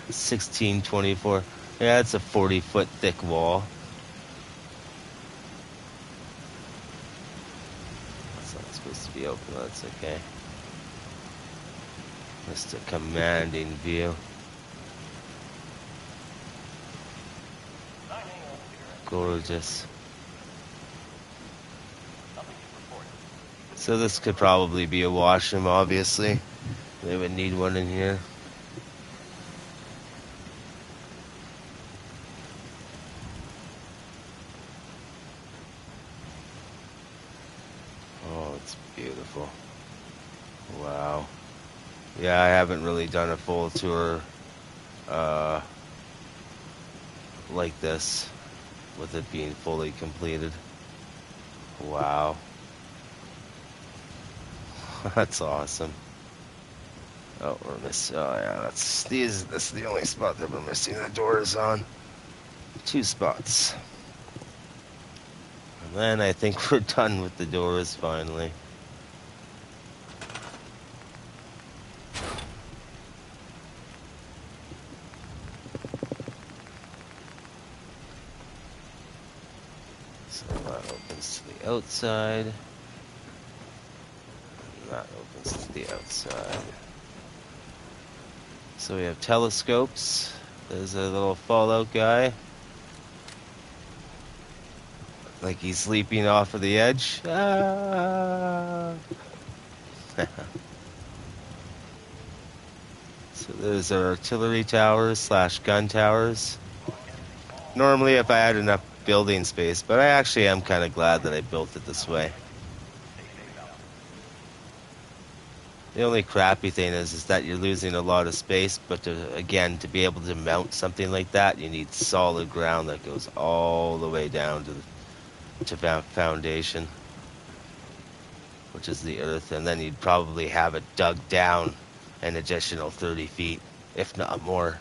16, 24. Yeah, it's a 40-foot thick wall. That's not supposed to be open, that's okay. Just a commanding view. Gorgeous. So this could probably be a washroom, obviously. They would need one in here. Oh, it's beautiful. Wow. Yeah, I haven't really done a full tour like this, with it being fully completed. Wow. That's awesome. Oh, we're missing. Oh, yeah, this is the only spot that we're missing the doors on. 2 spots. And then I think we're done with the doors finally. So that opens to the outside. And that opens to the outside. So we have telescopes. There's a little Fallout guy. Like he's leaping off of the edge. Ah! So there's our artillery towers / gun towers. Normally if I had enough building space, but I actually am kind of glad that I built it this way. The only crappy thing is that you're losing a lot of space, but to be able to mount something like that, you need solid ground that goes all the way down to foundation, which is the earth, and then you'd probably have it dug down an additional 30 feet, if not more.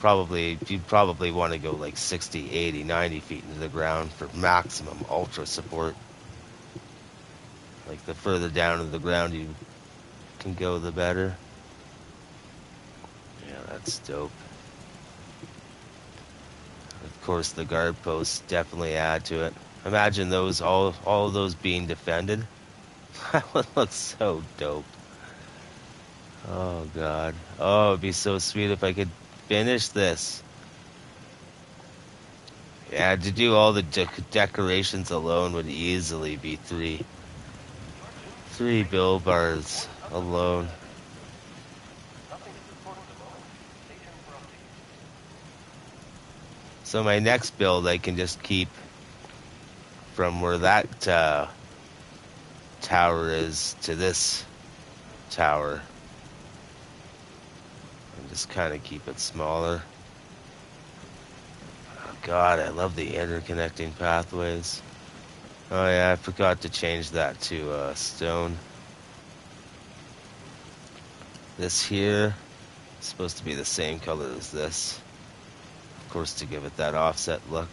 You'd probably want to go like 60, 80, 90 feet into the ground for maximum ultra support. Like the further down into the ground you can go, the better. Yeah, that's dope. Of course, the guard posts definitely add to it. Imagine those, all of those being defended. That would look so dope. Oh god. Oh, it'd be so sweet if I could finish this. Yeah, to do all the decorations alone would easily be three bill bars alone. Nothing is reported at the moment. Stay tuned for updates. So my next build I can just keep from where that tower is to this tower. And just kind of keep it smaller. Oh god, I love the interconnecting pathways. Oh yeah, I forgot to change that to stone. This here is supposed to be the same color as this. Of course, to give it that offset look.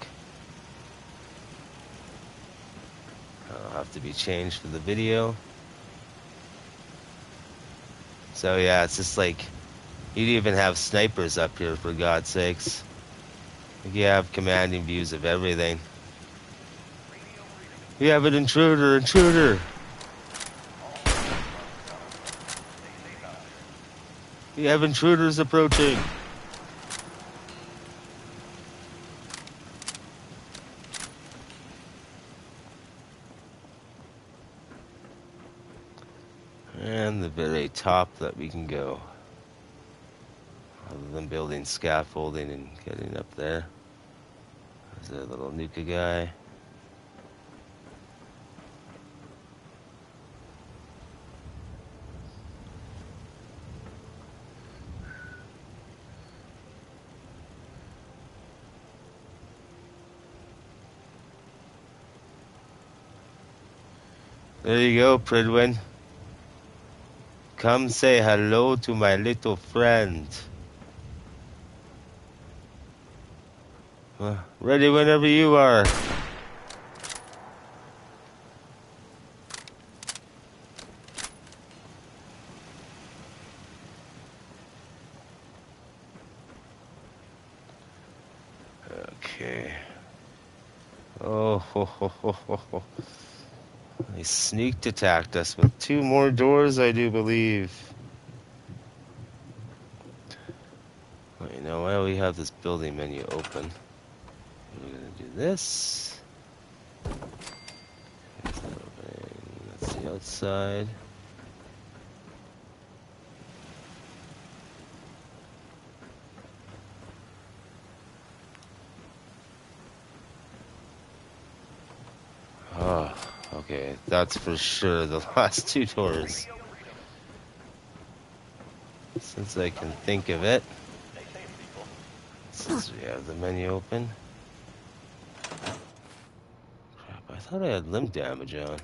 That'll have to be changed for the video. So yeah, it's just like, you'd even have snipers up here, for God's sakes. You have commanding views of everything. You have an intruder! You have intruders approaching! And the very top that we can go. Other than building scaffolding and getting up there. There's a little Nuka guy. There you go, Pridwin. Come say hello to my little friend. Ready whenever you are. Okay. Oh, ho, ho, ho, ho, ho. They sneak attacked us with 2 more doors, I do believe. Well, you know, why we have this building menu open? We're gonna do this. That's the outside. Oh, okay, that's for sure the last 2 doors. Since I can think of it. Since we have the menu open. Crap, I thought I had limb damage on.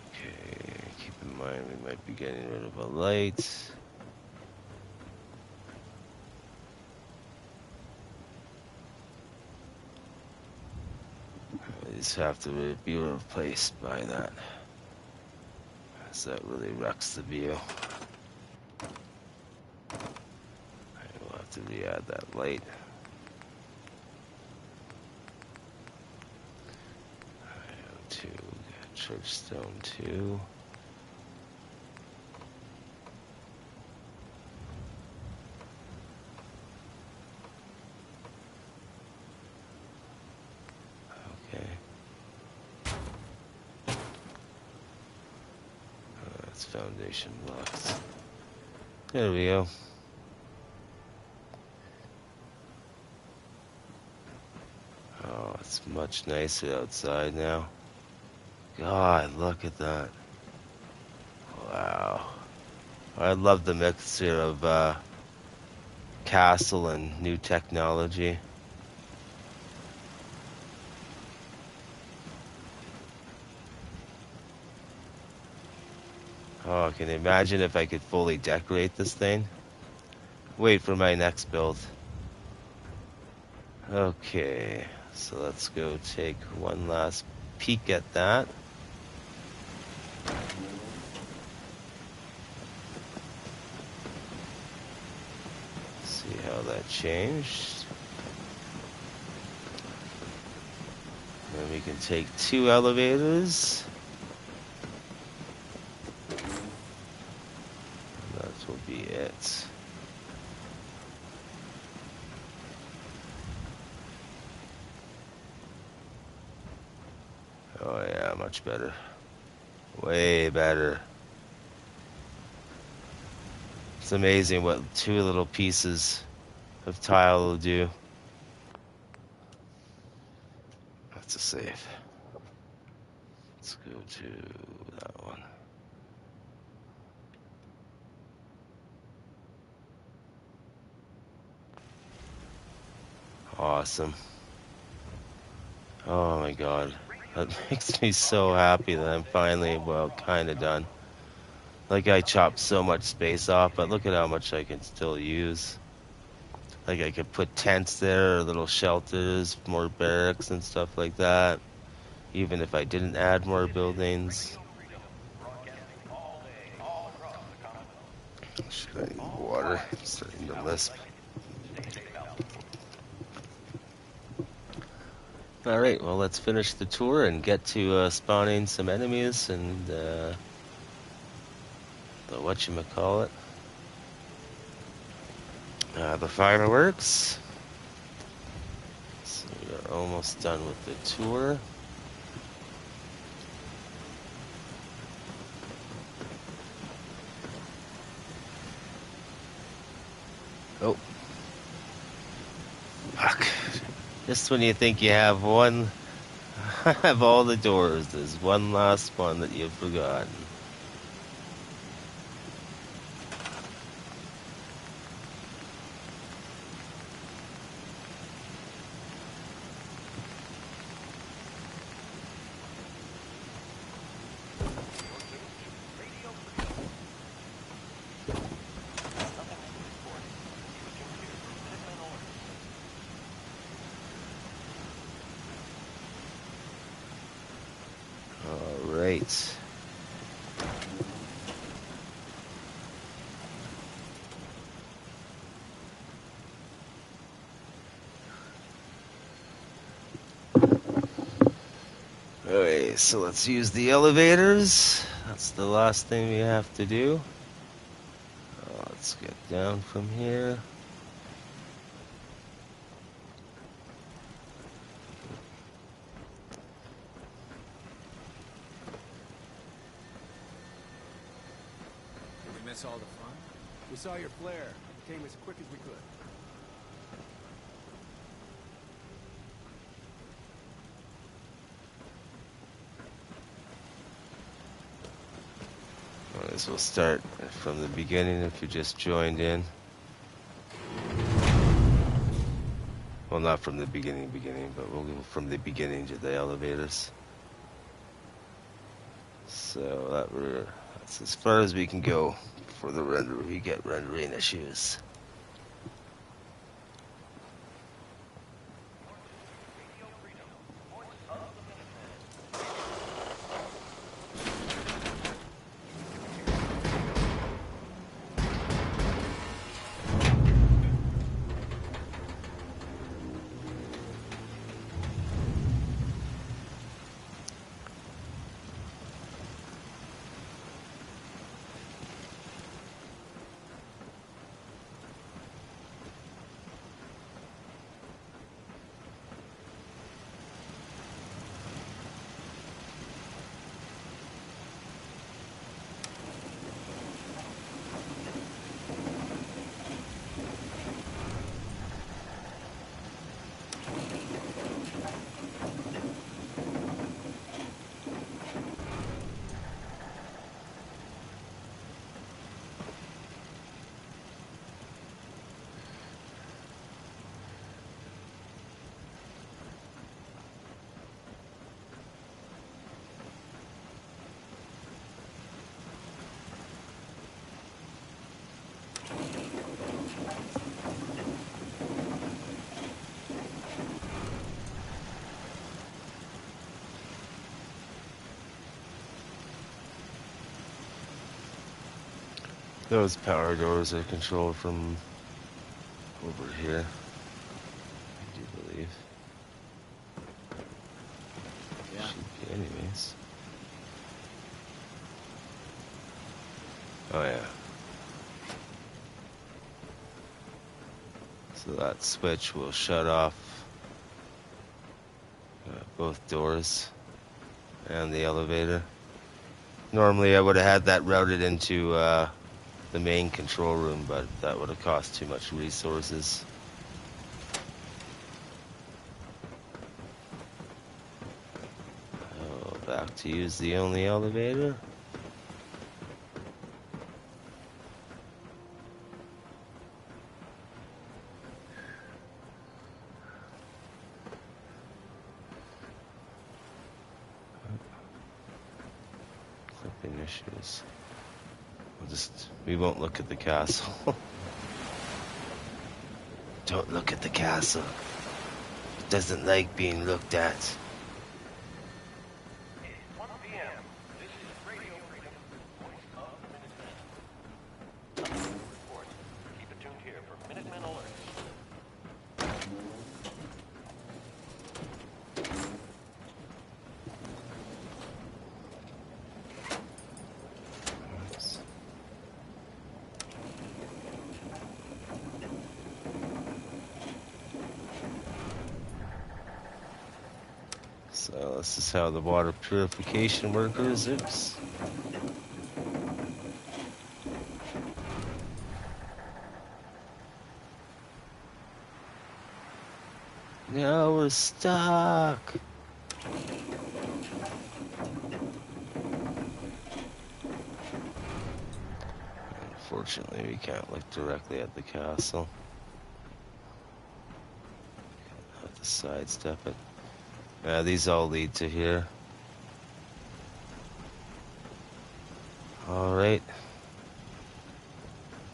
Okay, keep in mind we might be getting rid of a light. These have to be replaced by that. So that really wrecks the view. We'll have to re-add that light. To church stone 2. Okay. That's foundation blocks. There we go. Oh, it's much nicer outside now. God, look at that. Wow. I love the mixture of castle and new technology. Oh, can you imagine if I could fully decorate this thing? wait for my next build. Okay, so let's go take one last peek at that. See how that changed. Then we can take 2 elevators. That will be it. Oh yeah, much better. Way better. It's amazing what 2 little pieces of tile will do. That's a save. Let's go to that one. Awesome. Oh my god. That makes me so happy that I'm finally, well, kind of done. Like, I chopped so much space off, but look at how much I can still use. Like, I could put tents there, or little shelters, more barracks and stuff like that. Even if I didn't add more buildings. Should I need water? I'm starting to lisp. Alright, well, let's finish the tour and get to spawning some enemies and the whatchamacallit. The fireworks. So we are almost done with the tour. Oh. Fuck. Just when you think you have one, have all the doors, there's one last one that you've forgotten. Alright. Okay, so let's use the elevators. That's the last thing we have to do. Let's get down from here. Did we miss all the fun? We saw your flare. Came as quick as we could. Might as well start from the beginning if you just joined in. Well, not from the beginning, but we'll go from the beginning to the elevators. So that's as far as we can go before the we get rendering issues. Those power doors are controlled from over here, I do believe. Yeah. Should be anyways. Oh yeah. So that switch will shut off both doors and the elevator. Normally I would have had that routed into the main control room, but that would have cost too much resources. Oh, back to use the only elevator. Clipping issues. We won't look at the castle. Don't look at the castle. It doesn't like being looked at. 1 p.m. This is Radio Freedom, voice of the Minutemen. Report. Keep it tuned here for Minutemen alerts. So this is how the water purification workers is. No, we're stuck. Unfortunately, we can't look directly at the castle. Have to sidestep it. These all lead to here. Alright.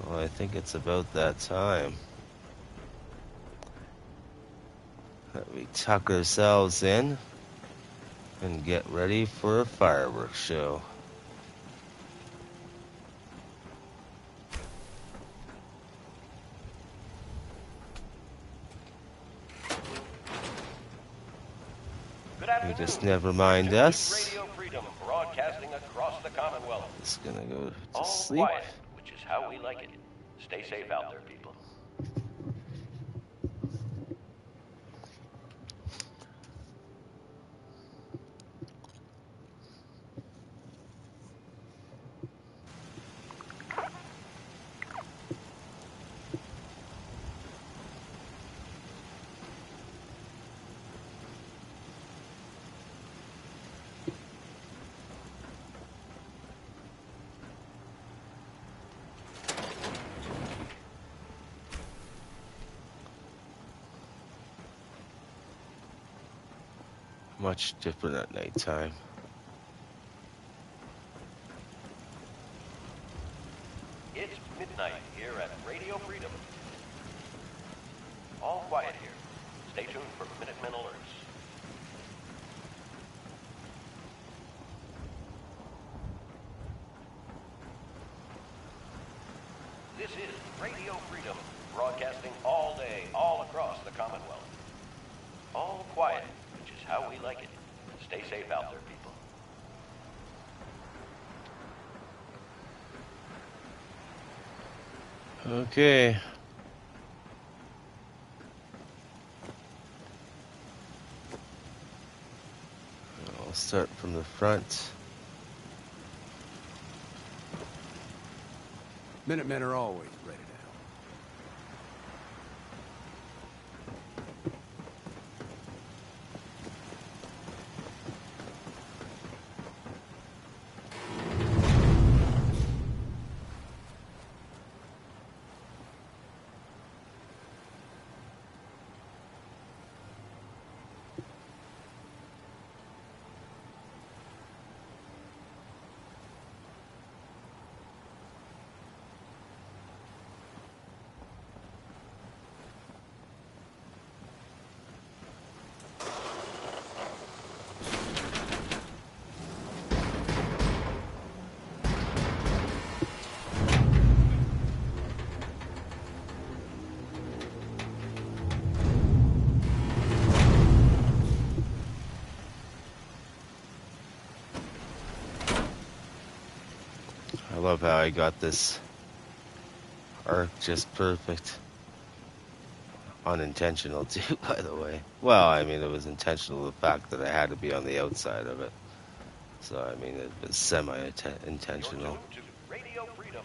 Well, I think it's about that time that we tuck ourselves in and get ready for a fireworks show. Good You afternoon. just never mind us. Radio Freedom, broadcasting across the Commonwealth. Just gonna go to All sleep. quiet, which is how we like it. Stay safe out there, people. Much different at nighttime. It's midnight here at Radio Freedom. All quiet here. Stay tuned for Minutemen alerts. This is Radio Freedom, broadcasting all day, all across the Commonwealth. All quiet, which is how we like it. Stay safe out there, people. Okay. I'll start from the front. Minutemen are always ready to help. love how I got this arc just perfect. Unintentional too, by the way. Well, I mean, it was intentional, the fact that I had to be on the outside of it. So, I mean, it was semi-intentional. You're tuned to Radio Freedom.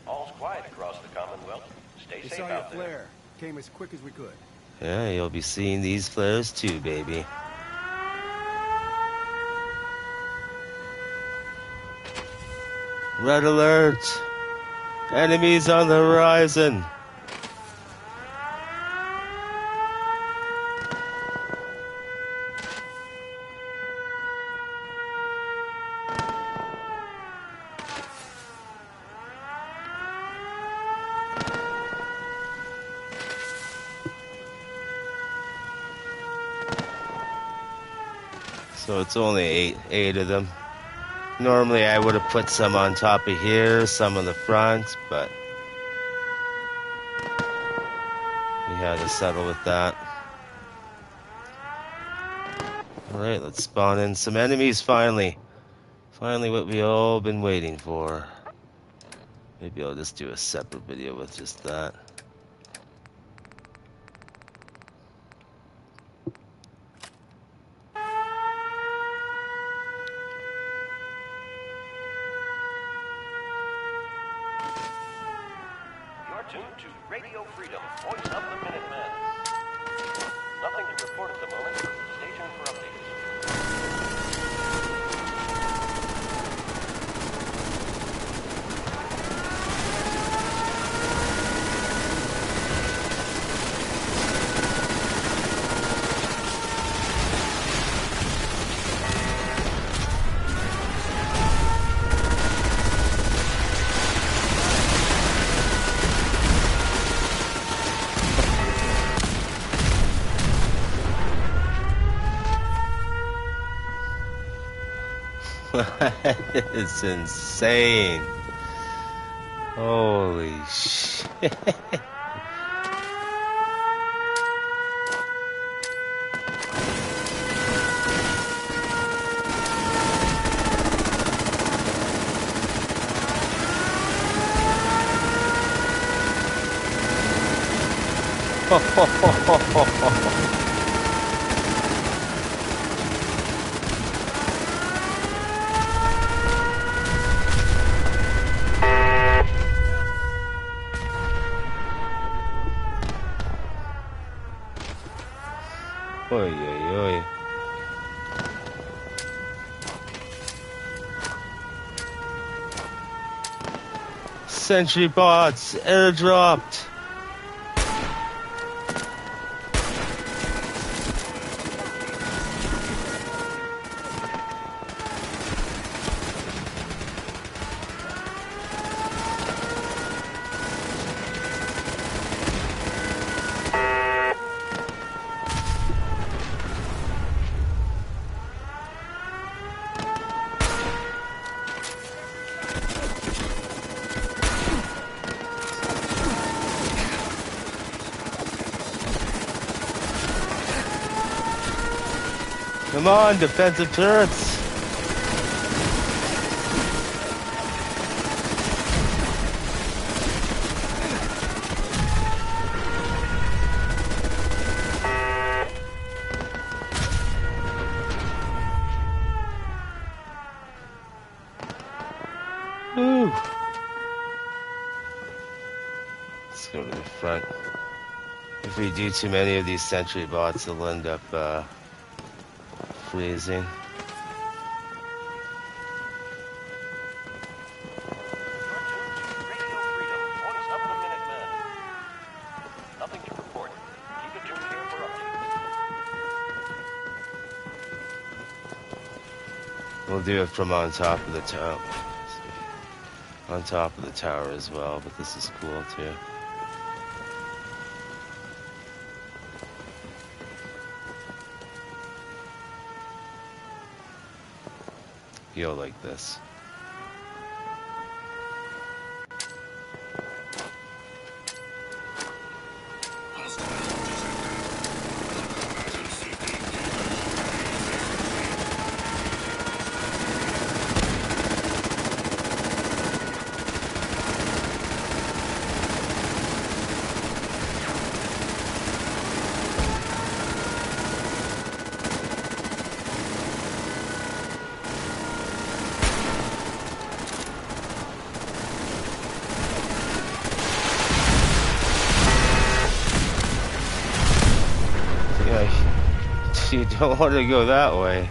All's quiet across the Commonwealth. Stay We safe saw your out there. flare. Came as quick as we could. Yeah, you'll be seeing these flares too, baby. Red alert! Enemies on the horizon! So it's only eight of them. Normally I would have put some on top of here, some on the front, but we had to settle with that. Alright, let's spawn in some enemies finally. Finally what we all been waiting for. Maybe I'll just do a separate video with just that. You're tuned to Radio Freedom, voice of the Minutemen. Nothing to report at the moment. Stay tuned for updates. It's insane. Holy shit. Oy, oy, oy. Sentry bots airdropped. Come on, defensive turrets. Woo. Let's go to the front. If we do too many of these sentry bots, they'll end up freezing. Radio Freedom, voice of the Minutemen. Nothing to report. Keep it tuned here for updates. We'll do it from on top of the tower. On top of the tower as well, but this is cool too. You'll like this. You don't want to go that way.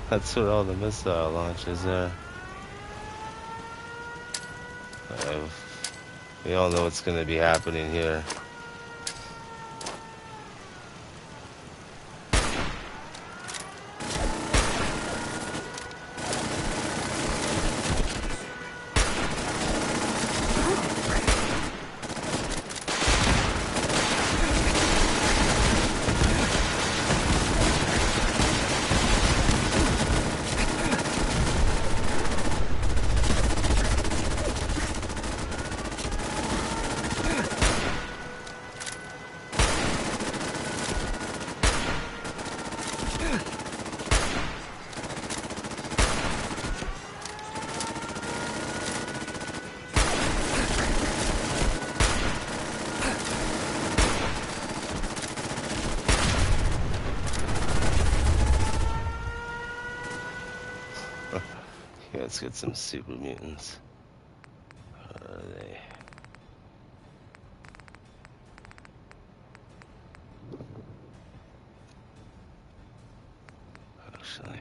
That's what all the missile launches are. We all know what's going to be happening here. Let's get some super mutants. Where are they? Actually.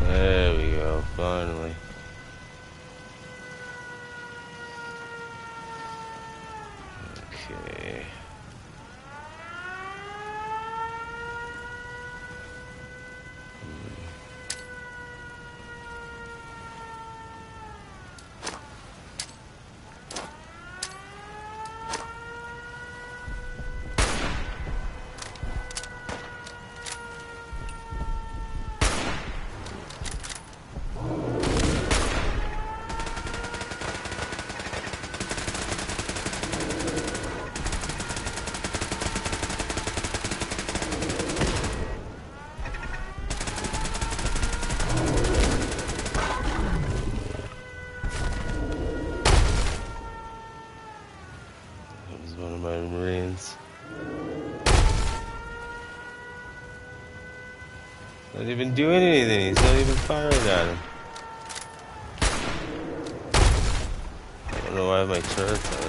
There we go, finally. Okay. One of my Marines. Not even doing anything, he's not even firing at him. I don't know why my turret's on.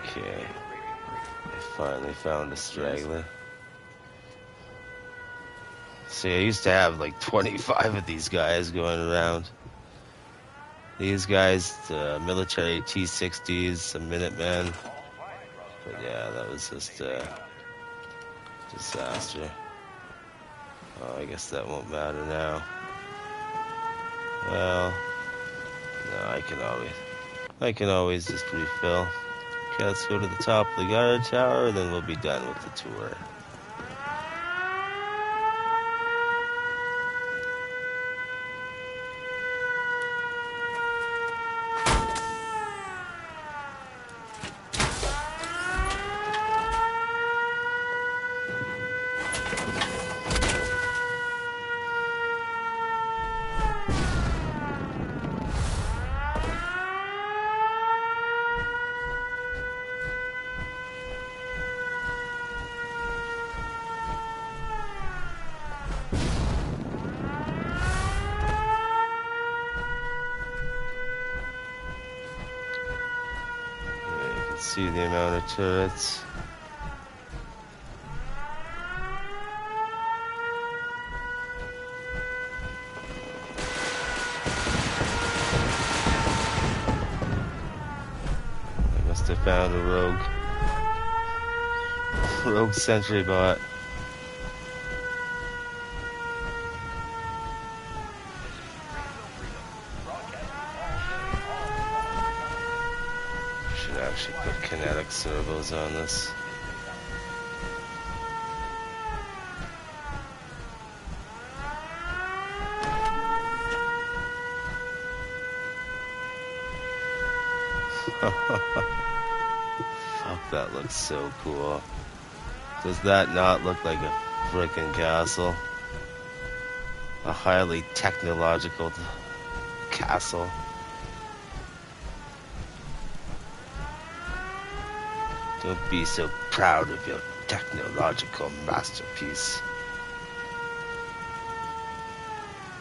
Okay. I finally found a straggler. See, I used to have like 25 of these guys going around. These guys, the military T-60s, some Minutemen. But yeah, that was just a disaster. Oh, I guess that won't matter now. Well, no, I can always just refill. Okay, let's go to the top of the guard tower, then we'll be done with the tour. See the amount of turrets. I must have found a rogue sentry bot. Should actually put kinetic servos on this. Fuck, that looks so cool. Does that not look like a freaking castle? A highly technological castle. Don't be so proud of your technological masterpiece.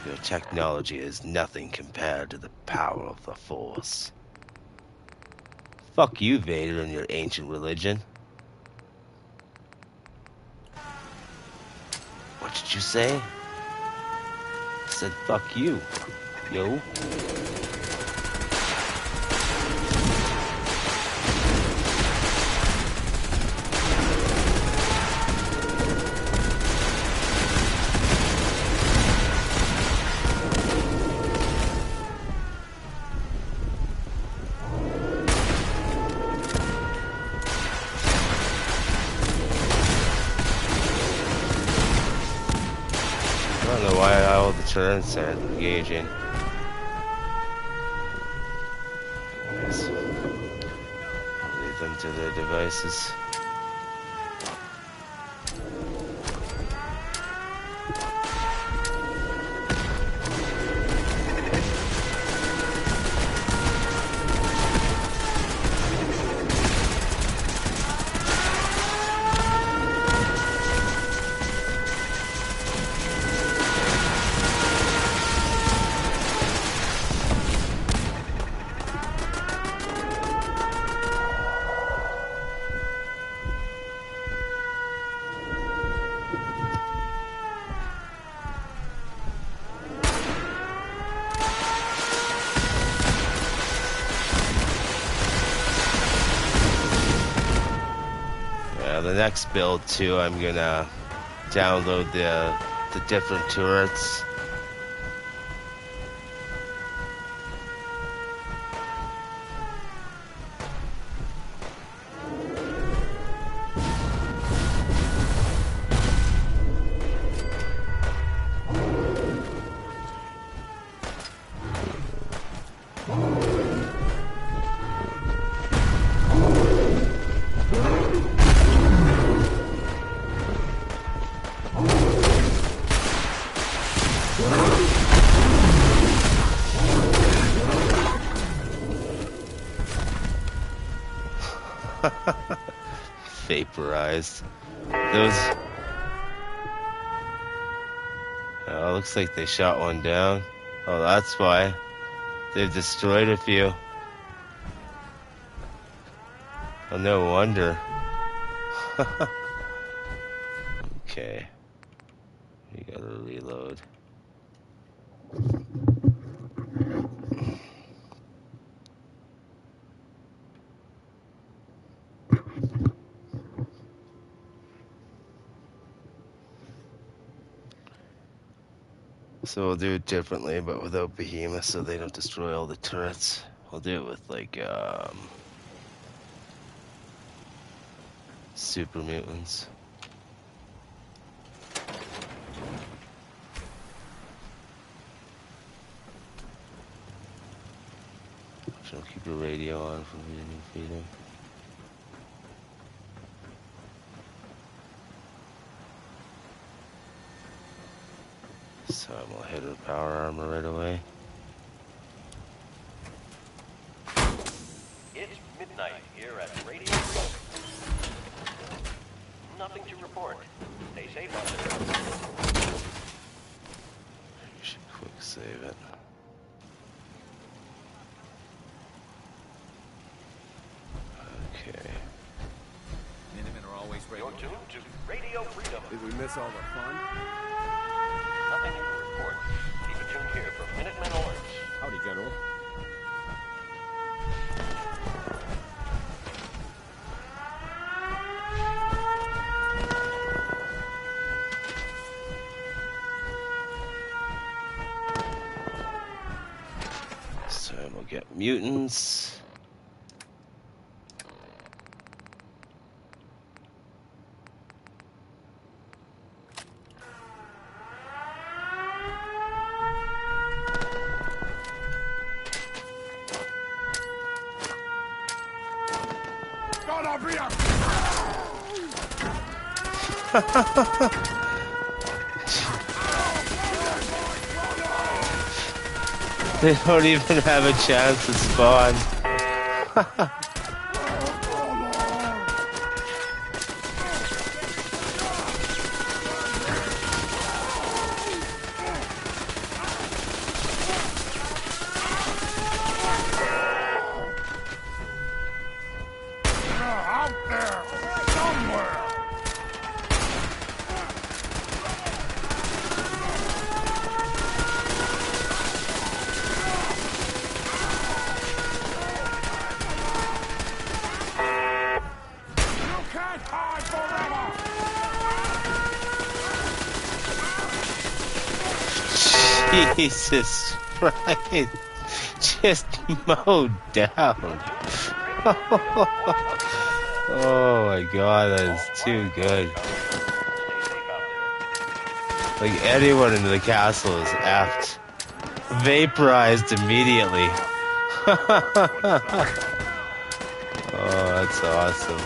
Your technology is nothing compared to the power of the Force. Fuck you, Vader, and your ancient religion. What did you say? I said fuck you, yo. I don't know why all the turrets are engaging. Yes. Leave them to their devices. The next build too, I'm gonna download the different turrets. Vaporized. Those. Oh, looks like they shot one down. Oh, that's why. They've destroyed a few. Oh, no wonder. Okay. You gotta reload. So we'll do it differently, but without behemoths, so they don't destroy all the turrets. We'll do it with like super mutants. So keep your radio on for reading feeding. So I'm gonna hit her power armor right away. It's midnight here at Radio Freedom. Nothing to report. Stay safe out there. You should quick save it. Okay. Minutemen are always ready. You're tuned to Radio Freedom. Did we miss all the fun? Nothing to report. Keep it tuned here for Minutemen alerts. Howdy, General. This time we'll get mutants. They don't even have a chance to spawn. Jesus Christ. Just mowed down. Oh my god, that is too good. Like, anyone in the castle is effed. Vaporized immediately. Oh, that's awesome.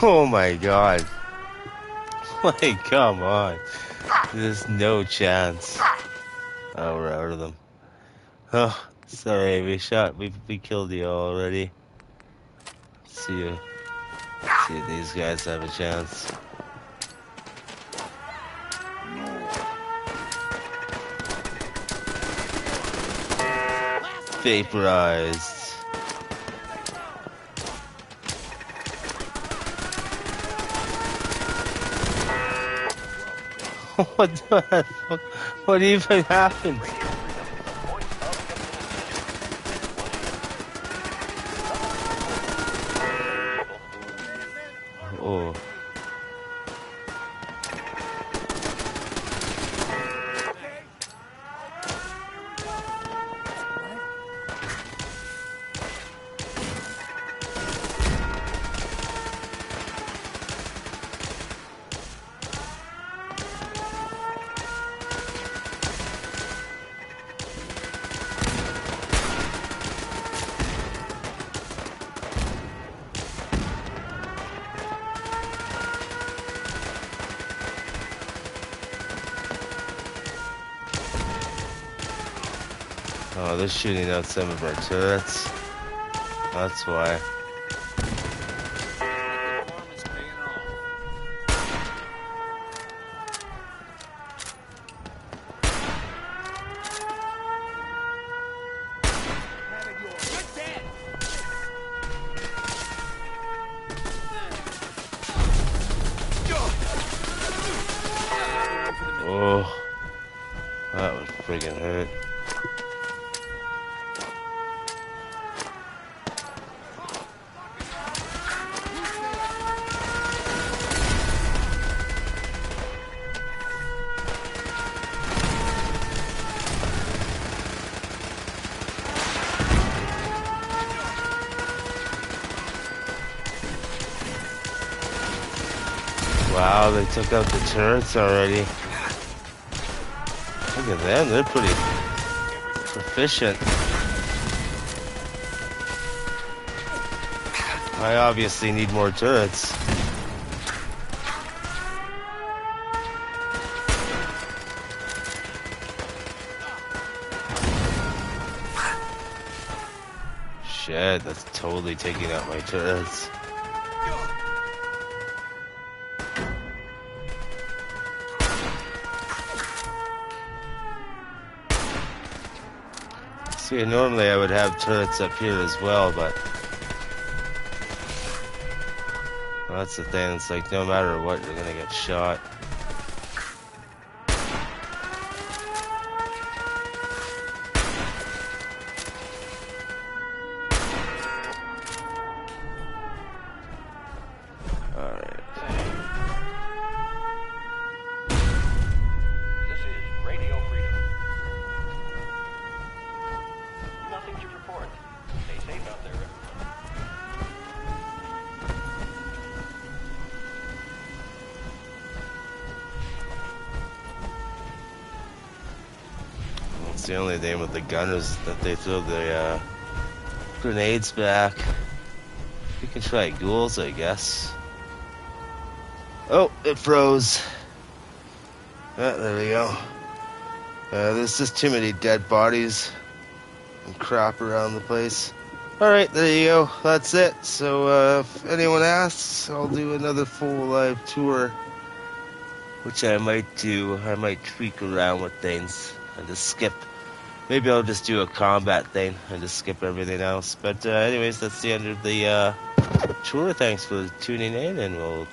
Oh my god. Like, come on. There's no chance. Oh, we're out of them. Oh, sorry, we killed you already. See if these guys have a chance. Vaporized. What the fuck? What even happened? Oh. Oh, they're shooting out some of our turrets. That's why. Oh, that would friggin' hurt. Wow, they took out the turrets already. Look at them, they're pretty proficient. I obviously need more turrets. Shit, that's totally taking out my turrets. See, normally I would have turrets up here as well, but that's the thing, it's like no matter what, you're gonna get shot. Alright. the only name of the gun is that they throw the grenades back. We can try ghouls, I guess. Oh, it froze. There we go. There's just too many dead bodies and crap around the place. Alright, there you go. That's it. So, if anyone asks, I'll do another full live tour. Which I might do. I might tweak around with things and just skip. Maybe I'll just do a combat thing and just skip everything else. But anyways, that's the end of the tour. Thanks for tuning in, and we'll